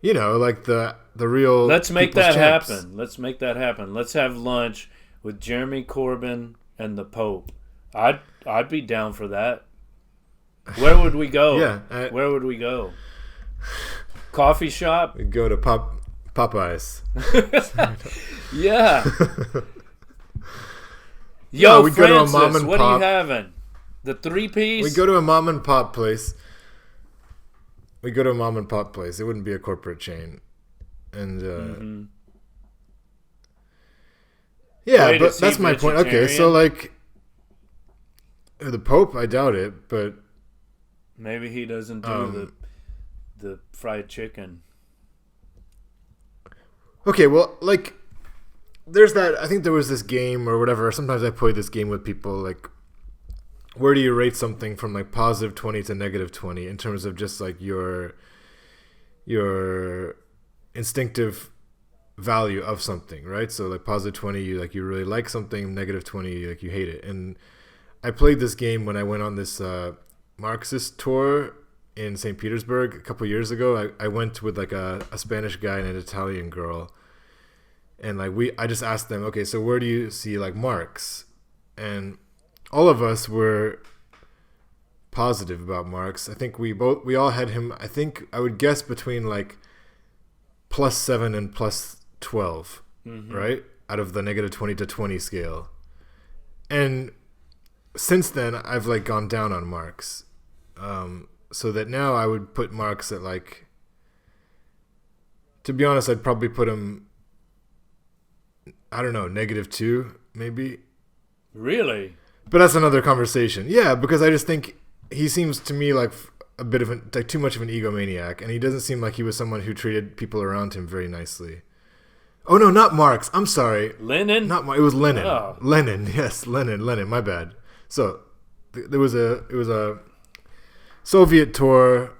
you know, like the real... Let's make that champs. happen. Let's make that happen. Let's have lunch with Jeremy Corbyn and the Pope. I'd be down for that. Where would we go? Yeah. Where would we go? Coffee shop? We'd go to Popeyes. Yeah. Yo, no, we'd Francis, go to a mom and what pop. are you having? The 3-piece? We'd go to a mom and pop place. It wouldn't be a corporate chain. And, yeah, Wait, but is he that's my point. Okay, so, like, the Pope, I doubt it, but... Maybe he doesn't do the fried chicken. Okay, well, like, there's that... I think there was this game or whatever. Sometimes I play this game with people, like, where do you rate something from, like, positive 20 to negative 20 in terms of just, like, your instinctive value of something, right? So, like, positive 20, you really like something. Negative 20, like, you hate it. And I played this game when I went on this Marxist tour in St. Petersburg a couple years ago. I went with, like, a Spanish guy and an Italian girl. And, like, I just asked them, okay, so where do you see, like, Marx? And all of us were positive about Marx. I think we all had him, I think I would guess between, like, +7 and +12, right? Out of the negative 20 to 20 scale. And since then, I've, like, gone down on Marx. So that now I would put Marx at, like, to be honest, I'd probably put him, I don't know, -2, maybe. Really? But that's another conversation. Yeah, because I just think he seems to me like a bit of like too much of an egomaniac, and he doesn't seem like he was someone who treated people around him very nicely. Oh no, not Marx. I'm sorry. Lenin? Not It was Lenin. Oh. Lenin. Yes, Lenin. My bad. So it was a Soviet tour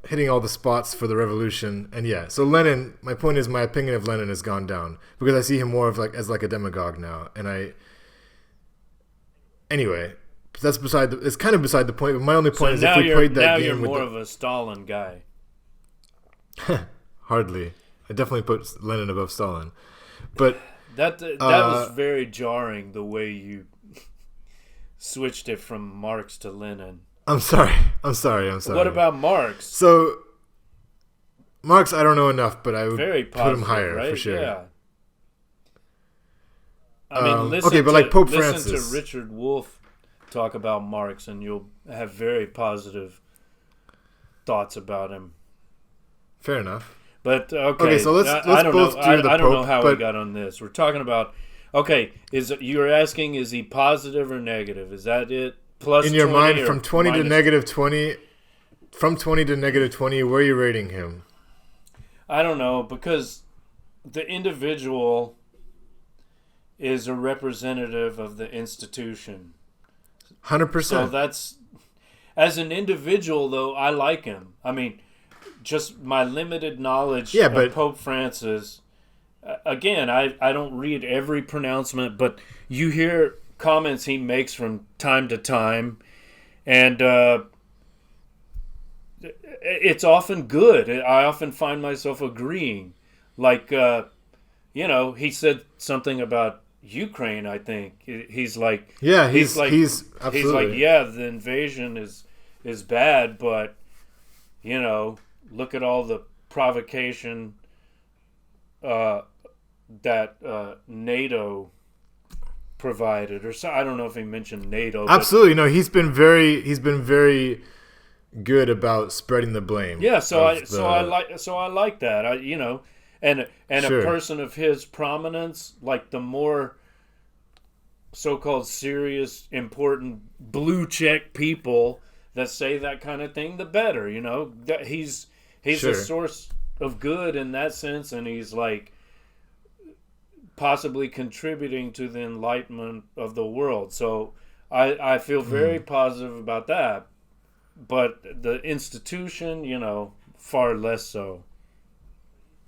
hitting all the spots for the revolution, and yeah. So Lenin. My point is, my opinion of Lenin has gone down because I see him more of like as like a demagogue now, and Anyway, that's it's kind of beside the point. But my only point is, if we played that game, you're more of a Stalin guy. Hardly. I definitely put Lenin above Stalin, but that was very jarring the way you switched it from Marx to Lenin. I'm sorry. What about Marx? So Marx, I don't know enough, but I would very put him higher, right? for sure. Yeah. I mean, listen to Richard Wolff talk about Marx, and you'll have very positive thought about him. Fair enough. But okay, so let's I don't both know. do the I don't Pope, know how but we got on this. We're talking about you're asking, is he positive or negative? Is that it? Plus in your 20 mind, or from 20 to minus? negative 20, from 20 to negative 20, where are you rating him? I don't know, because the individual is a representative of the institution. 100%. So that's, as an individual, though, I like him. I mean, just my limited knowledge of Pope Francis. Again, I don't read every pronouncement, but you hear comments he makes from time to time, and it's often good. I often find myself agreeing. Like, he said something about Ukraine, I think. He's like, he's absolutely. He's like, the invasion is bad, but look at all the provocation that NATO provided, or so. I don't know if he mentioned NATO. Absolutely, no. He's been very good about spreading the blame. Yeah, so I like that. And sure. A person of his prominence, like the more so-called serious, important blue check people that say that kind of thing, the better. That he's sure. a source of good in that sense, and he's like possibly contributing to the enlightenment of the world. So I feel very positive about that. But the institution, far less so.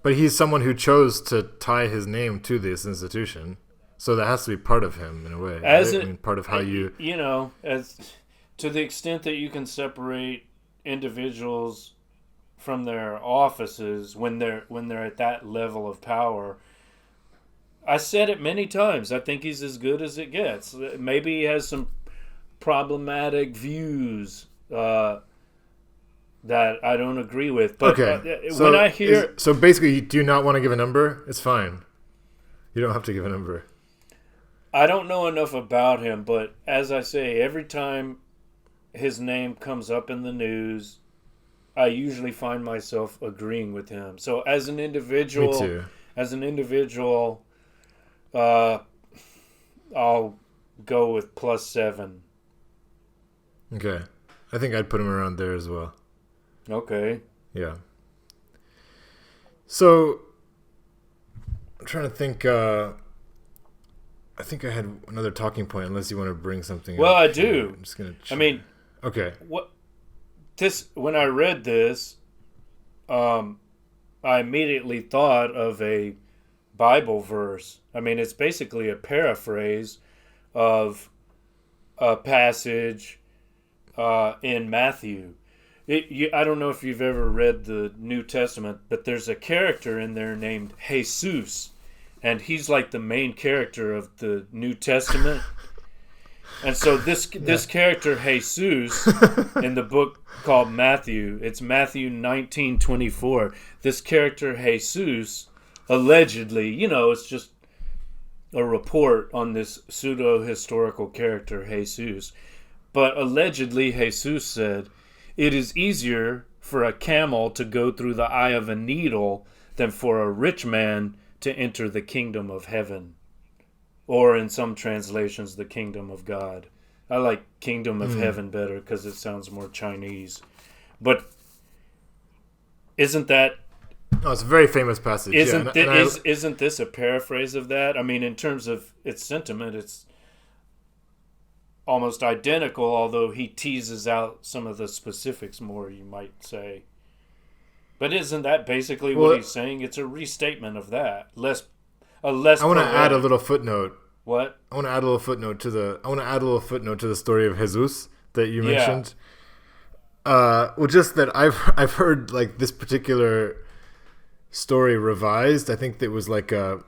But he's someone who chose to tie his name to this institution, so that has to be part of him in a way. Part of how you, as to the extent that you can separate individuals from their offices when they're at that level of power. I said it many times. I think he's as good as it gets. Maybe he has some problematic views that I don't agree with. But okay. When I hear... So basically, you do not want to give a number? It's fine. You don't have to give a number. I don't know enough about him, but as I say, every time his name comes up in the news, I usually find myself agreeing with him. So as an individual... Me too. As an individual, I'll go with +7. Okay. I think I'd put him around there as well. Okay. Yeah. So, I'm trying to think. I think I had another talking point, unless you want to bring something well, up. I do. I'm just gonna okay. When I read this, I immediately thought of a Bible verse. It's basically a paraphrase of a passage in Matthew. I don't know if you've ever read the New Testament, but there's a character in there named Jesus, and he's like the main character of the New Testament. And so this character Jesus in the book called Matthew, it's Matthew 19:24. This character Jesus allegedly, it's just a report on this pseudo-historical character Jesus. But allegedly, Jesus said, "It is easier for a camel to go through the eye of a needle than for a rich man to enter the kingdom of heaven." Or in some translations, the kingdom of God. I like kingdom of heaven better because it sounds more Chinese. But isn't that... Oh, it's a very famous passage. Isn't this a paraphrase of that? In terms of its sentiment, it's almost identical, although he teases out some of the specifics more, you might say. But isn't that basically what he's saying? It's a restatement of that. I want to add a little footnote. What? I want to add a little footnote to the story of Jesus that you mentioned. Just that I've heard like this particular story revised. I think that was like an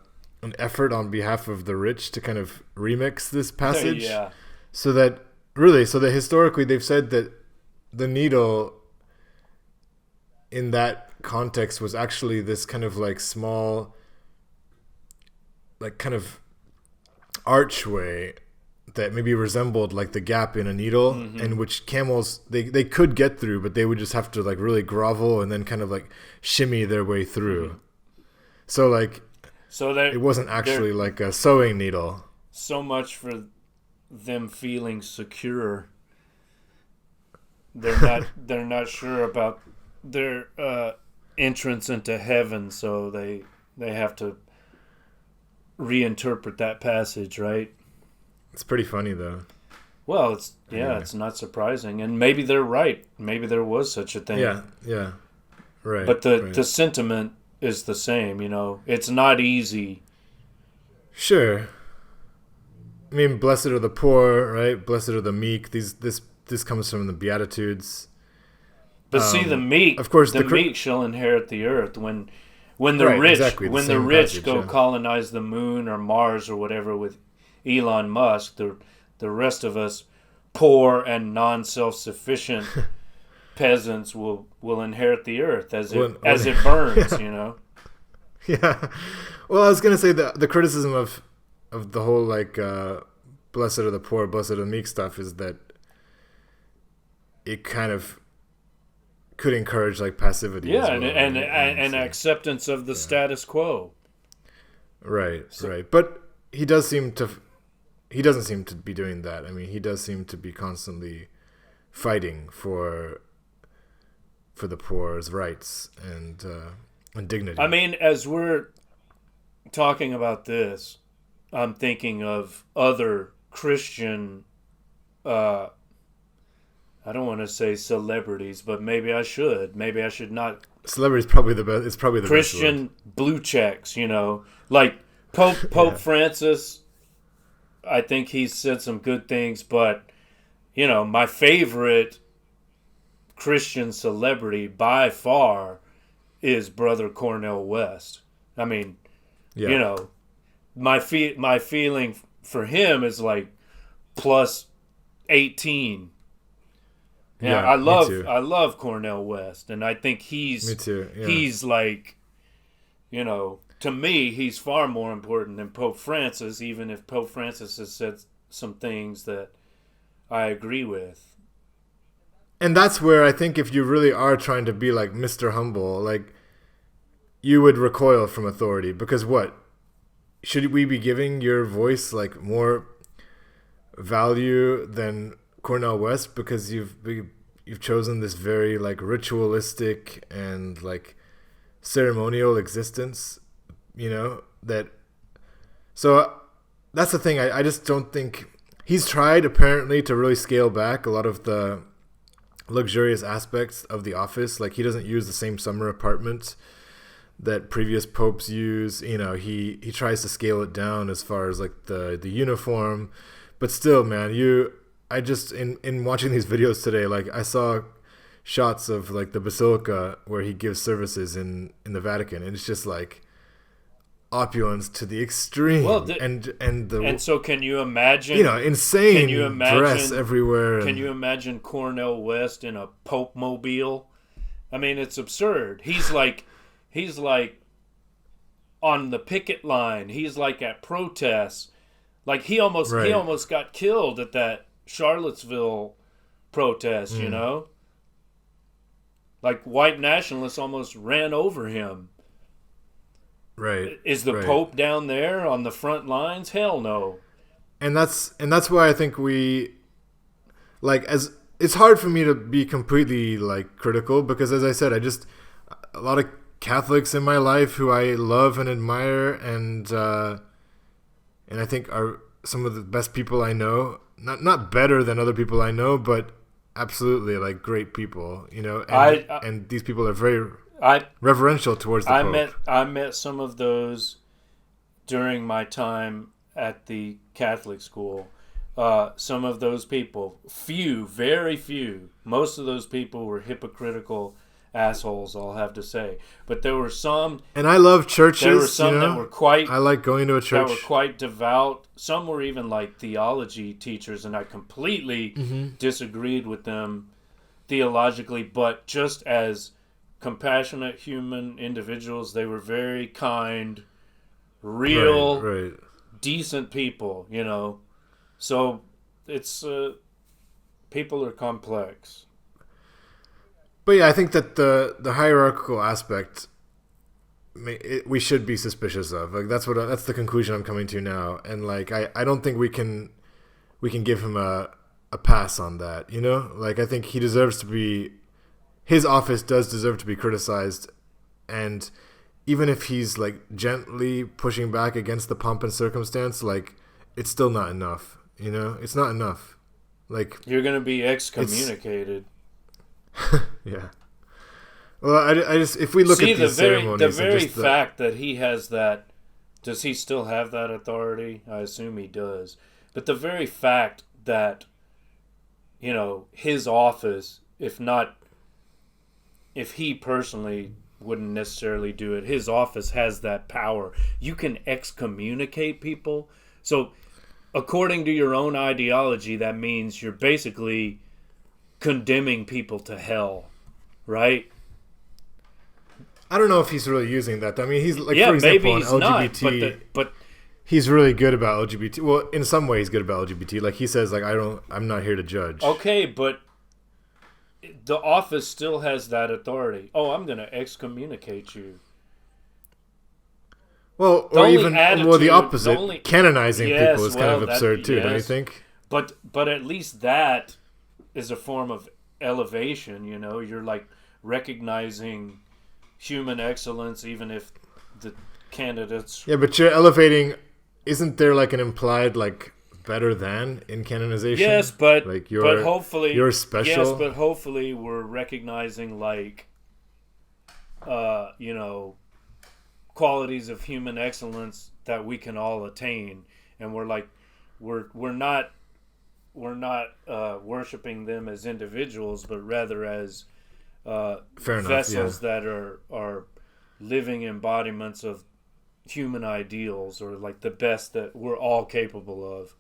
effort on behalf of the rich to kind of remix this passage. Yeah. So that historically they've said that the needle in that context was actually this kind of like small, like kind of archway that maybe resembled like the gap in a needle, and which camels they could get through, but they would just have to like really grovel and then kind of like shimmy their way through. So it wasn't actually like a sewing needle. So much for them feeling secure. They're not sure about their entrance into heaven, so they have to reinterpret that passage, right? It's pretty funny though. Well, Anyway. it's not surprising, and maybe they're right. Maybe there was such a thing. Yeah, right. But the right. sentiment is the same. It's not easy. Sure. I mean, blessed are the poor, right? Blessed are the meek. This comes from the Beatitudes. But see, the meek, of course, the meek shall inherit the earth. When the Right, rich, exactly, the when the same rich passage, go yeah. colonize the moon or Mars or whatever with Elon Musk, the rest of us, poor and non-self-sufficient peasants, will inherit the earth as it burns. Yeah. Well, I was gonna say the criticism of the whole blessed are the poor, blessed are the meek stuff is that it kind of could encourage passivity. Yeah, as well, and acceptance of the status quo. Right, right. But he doesn't seem to be doing that. I mean, he does seem to be constantly fighting for the poor's rights and dignity. I mean, as we're talking about this, I'm thinking of other Christian, I don't want to say celebrities, but maybe I should. Maybe I should not. Celebrity is probably the best. It's probably the Christian best blue checks, like Pope Francis. I think he's said some good things, but my favorite Christian celebrity by far is Brother Cornel West. I mean, my feeling for him is plus 18. Yeah, I love Cornel West, and I think he's me too. Yeah. He's to me, he's far more important than Pope Francis, even if Pope Francis has said some things that I agree with. And that's where I think if you really are trying to be like Mr. Humble, you would recoil from authority, because what? Should we be giving your voice more value than Cornel West because you've chosen this very ritualistic and ceremonial existence, so that's the thing. I just don't think he's tried apparently to really scale back a lot of the luxurious aspects of the office. He doesn't use the same summer apartment that previous popes use. He tries to scale it down as far as the uniform, but still, man, I just in watching these videos today, I saw shots of the basilica where he gives services in the Vatican, and it's just opulence to the extreme. Well, and so can you imagine? Insane can you imagine, dress everywhere. Can you imagine Cornel West in a Pope mobile? I mean, it's absurd. He's on the picket line. He's at protests. He almost got killed at that Charlottesville protest. White nationalists almost ran over him. Right. Is the Pope down there on the front lines? Hell no. And that's why I think we as it's hard for me to be completely critical, because as I said, a lot of Catholics in my life who I love and admire, and I think are some of the best people I know. Not better than other people I know, but absolutely great people, and these people are very reverential towards the Pope. I met some of those during my time at the Catholic school. Some of those people, very few, most of those people were hypocritical assholes, I'll have to say. But there were some, and I love churches. There were some that were quite. I like going to a church. That were quite devout. Some were even theology teachers, and I completely disagreed with them theologically. But just as compassionate human individuals, they were very kind, real, decent people. So it's people are complex. But yeah, I think that the hierarchical aspect, we should be suspicious of. That's the conclusion I'm coming to now. And I don't think we can give him a pass on that. I think he deserves to be. His office does deserve to be criticized, and even if he's like gently pushing back against the pomp and circumstance, like it's still not enough. You know, it's not enough. Like you're gonna be excommunicated. Yeah. Well, I just if we look at these ceremonies, the very fact that he has that, does he still have that authority? I assume he does. But the very fact that, you know, his office, if he personally wouldn't necessarily do it, his office has that power. You can excommunicate people. So according to your own ideology, that means you're basically condemning people to hell, right? I don't know if he's really using that. I mean, he's like, yeah, for example, maybe he's on LGBT. not, but he's really good about LGBT. Well, in some ways, good about LGBT. Like he says, like I'm not here to judge. Okay, but the office still has that authority. Oh, I'm going to excommunicate you. Well, or even the opposite, canonizing people is kind of absurd too, don't you think? But at least that is a form of elevation. You know, you're like recognizing human excellence, even if the candidates. Yeah, but you're elevating. Isn't there like an implied like better than in canonization? Yes, but like but hopefully you're special. Yes, but hopefully we're recognizing like, you know, qualities of human excellence that we can all attain, and we're not worshiping them as individuals, but rather as vessels that are living embodiments of human ideals, or like the best that we're all capable of,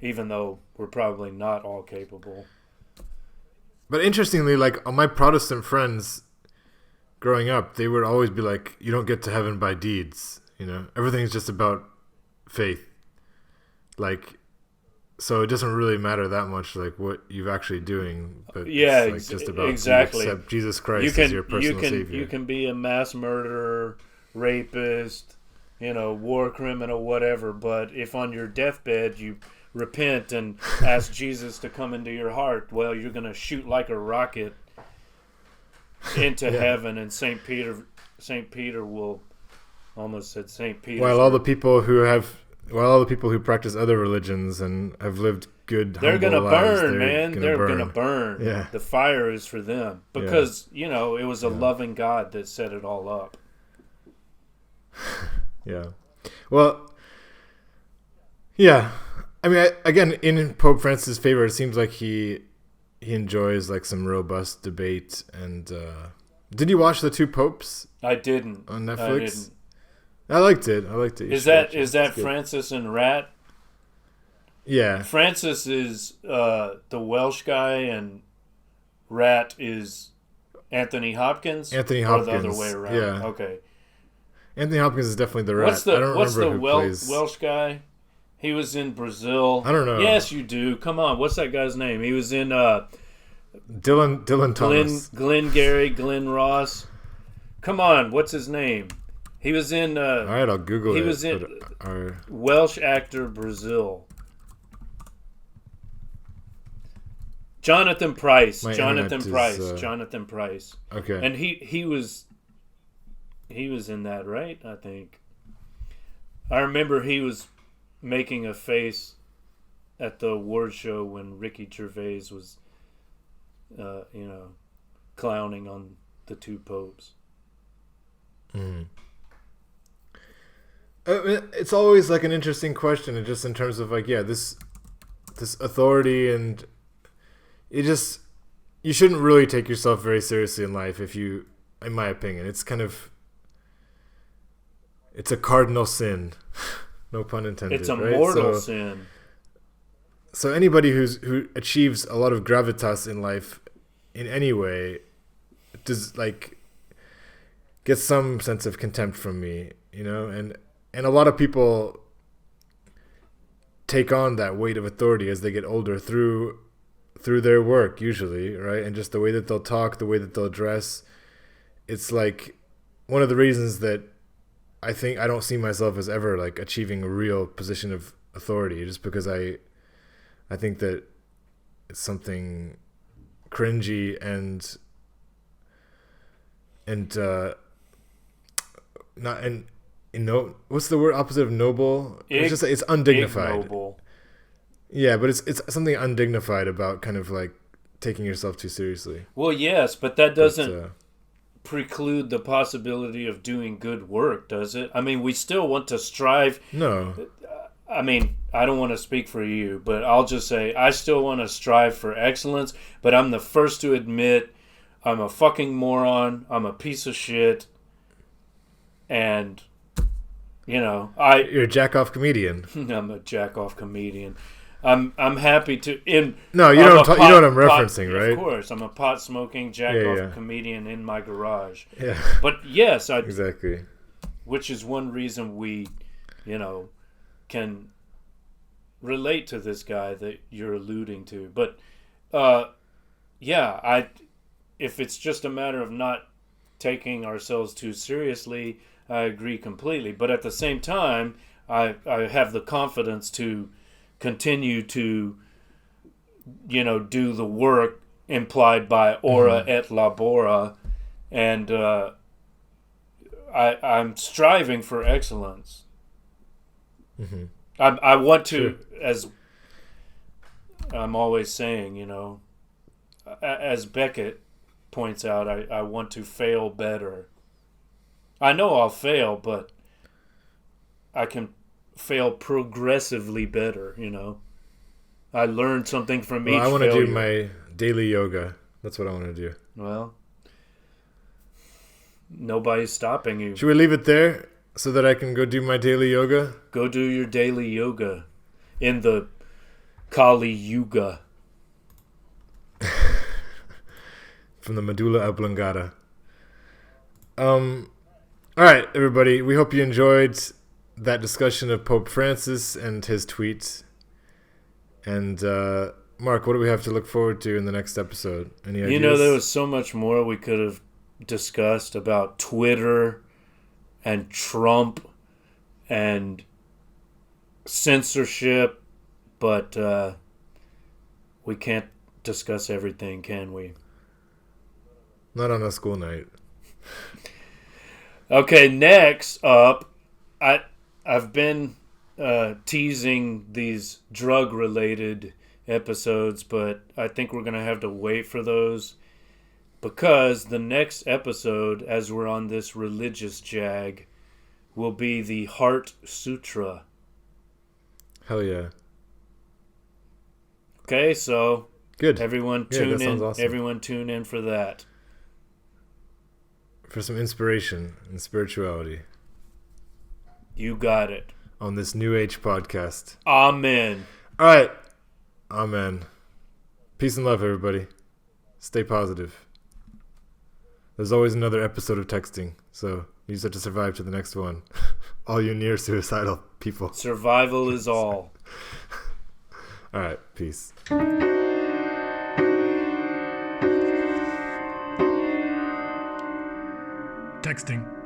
even though we're probably not all capable. But interestingly, like my Protestant friends growing up, they would always be like, you don't get to heaven by deeds, you know, everything's just about faith. Like, so it doesn't really matter that much like what you're actually doing, but yeah, it's like just about exactly. accept Jesus Christ as your personal savior. You can be a mass murderer, rapist, you know, war criminal, whatever, but if on your deathbed you repent and ask Jesus to come into your heart, well, you're going to shoot like a rocket into heaven, and St. Peter will, almost said St. Peter. While all the people who practice other religions and have lived good, they're going to burn, man. They're going to burn. Yeah. The fire is for them because, you know, it was a loving God that set it all up. Yeah. Well, yeah. I mean, again, in Pope Francis' favor, it seems like he enjoys like some robust debate. And did you watch The Two Popes? I didn't. On Netflix? I didn't. I liked it. Is that Francis and Rat? Yeah. Francis is the Welsh guy, and Rat is Anthony Hopkins? Anthony Hopkins. Or the other way around? Yeah. Okay. Anthony Hopkins is definitely the Rat. What's I don't remember the who plays. Welsh guy? He was in Brazil. I don't know. Yes, you do. Come on. What's that guy's name? He was in Dylan Thomas. Glenn Ross. Come on. What's his name? He was in... all right, I'll Google it. He was in Welsh actor, Brazil. Jonathan Pryce. Jonathan Pryce. Okay. And he was in that, right? I think. I remember he was making a face at the award show when Ricky Gervais was, clowning on the two popes. Mm. It's always like an interesting question, just in terms of like, this authority, and you shouldn't really take yourself very seriously in life if you, in my opinion, it's a cardinal sin. No pun intended. It's a right? mortal sin. So anybody who achieves a lot of gravitas in life in any way does like get some sense of contempt from me, you know, and a lot of people take on that weight of authority as they get older through their work usually, right? And just the way that they'll talk, the way that they'll dress. It's like one of the reasons that I think I don't see myself as ever like achieving a real position of authority, just because I think that it's something cringy and not and no, what's the word opposite of noble? It's undignified. Ignoble. Yeah, but it's something undignified about kind of like taking yourself too seriously. Well, yes, but that doesn't preclude the possibility of doing good work, does it? I mean, we still want to strive. No. I mean, I don't want to speak for you, but I'll just say I still want to strive for excellence, but I'm the first to admit I'm a fucking moron. I'm a piece of shit. And, you're a jack-off comedian. I'm a jack-off comedian. I'm happy to... you know what I'm referencing, right? Of course. I'm a pot-smoking jack-off comedian in my garage. Yeah. But, yes, exactly. Which is one reason we, can relate to this guy that you're alluding to. But, if it's just a matter of not taking ourselves too seriously, I agree completely. But at the same time, I have the confidence to continue to, do the work implied by ora et labora, and I'm striving for excellence. Mm-hmm. I want to, as I'm always saying, as Beckett points out, I want to fail better. I know I'll fail, but I can fail progressively better, I learned something from each failure. I want to do my daily yoga. That's what I want to do. Well, nobody's stopping you. Should we leave it there so that I can go do my daily yoga? Go do your daily yoga in the Kali Yuga. From the medulla oblongata. All right, everybody. We hope you enjoyed that discussion of Pope Francis and his tweets. And Mark, what do we have to look forward to in the next episode? Any ideas? There was so much more we could have discussed about Twitter and Trump and censorship, but we can't discuss everything, can we? Not on a school night. Okay, next up, I've been teasing these drug-related episodes, but I think we're going to have to wait for those because the next episode, as we're on this religious jag, will be the Heart Sutra. Hell yeah. Okay, so good. Everyone tune in. Awesome. Everyone tune in for that. For some inspiration and spirituality. You got it. On this New Age podcast. Amen. All right. Amen. Peace and love, everybody. Stay positive. There's always another episode of texting, so you just have to survive to the next one. All you near suicidal people. Survival is all. All right. Peace. Texting.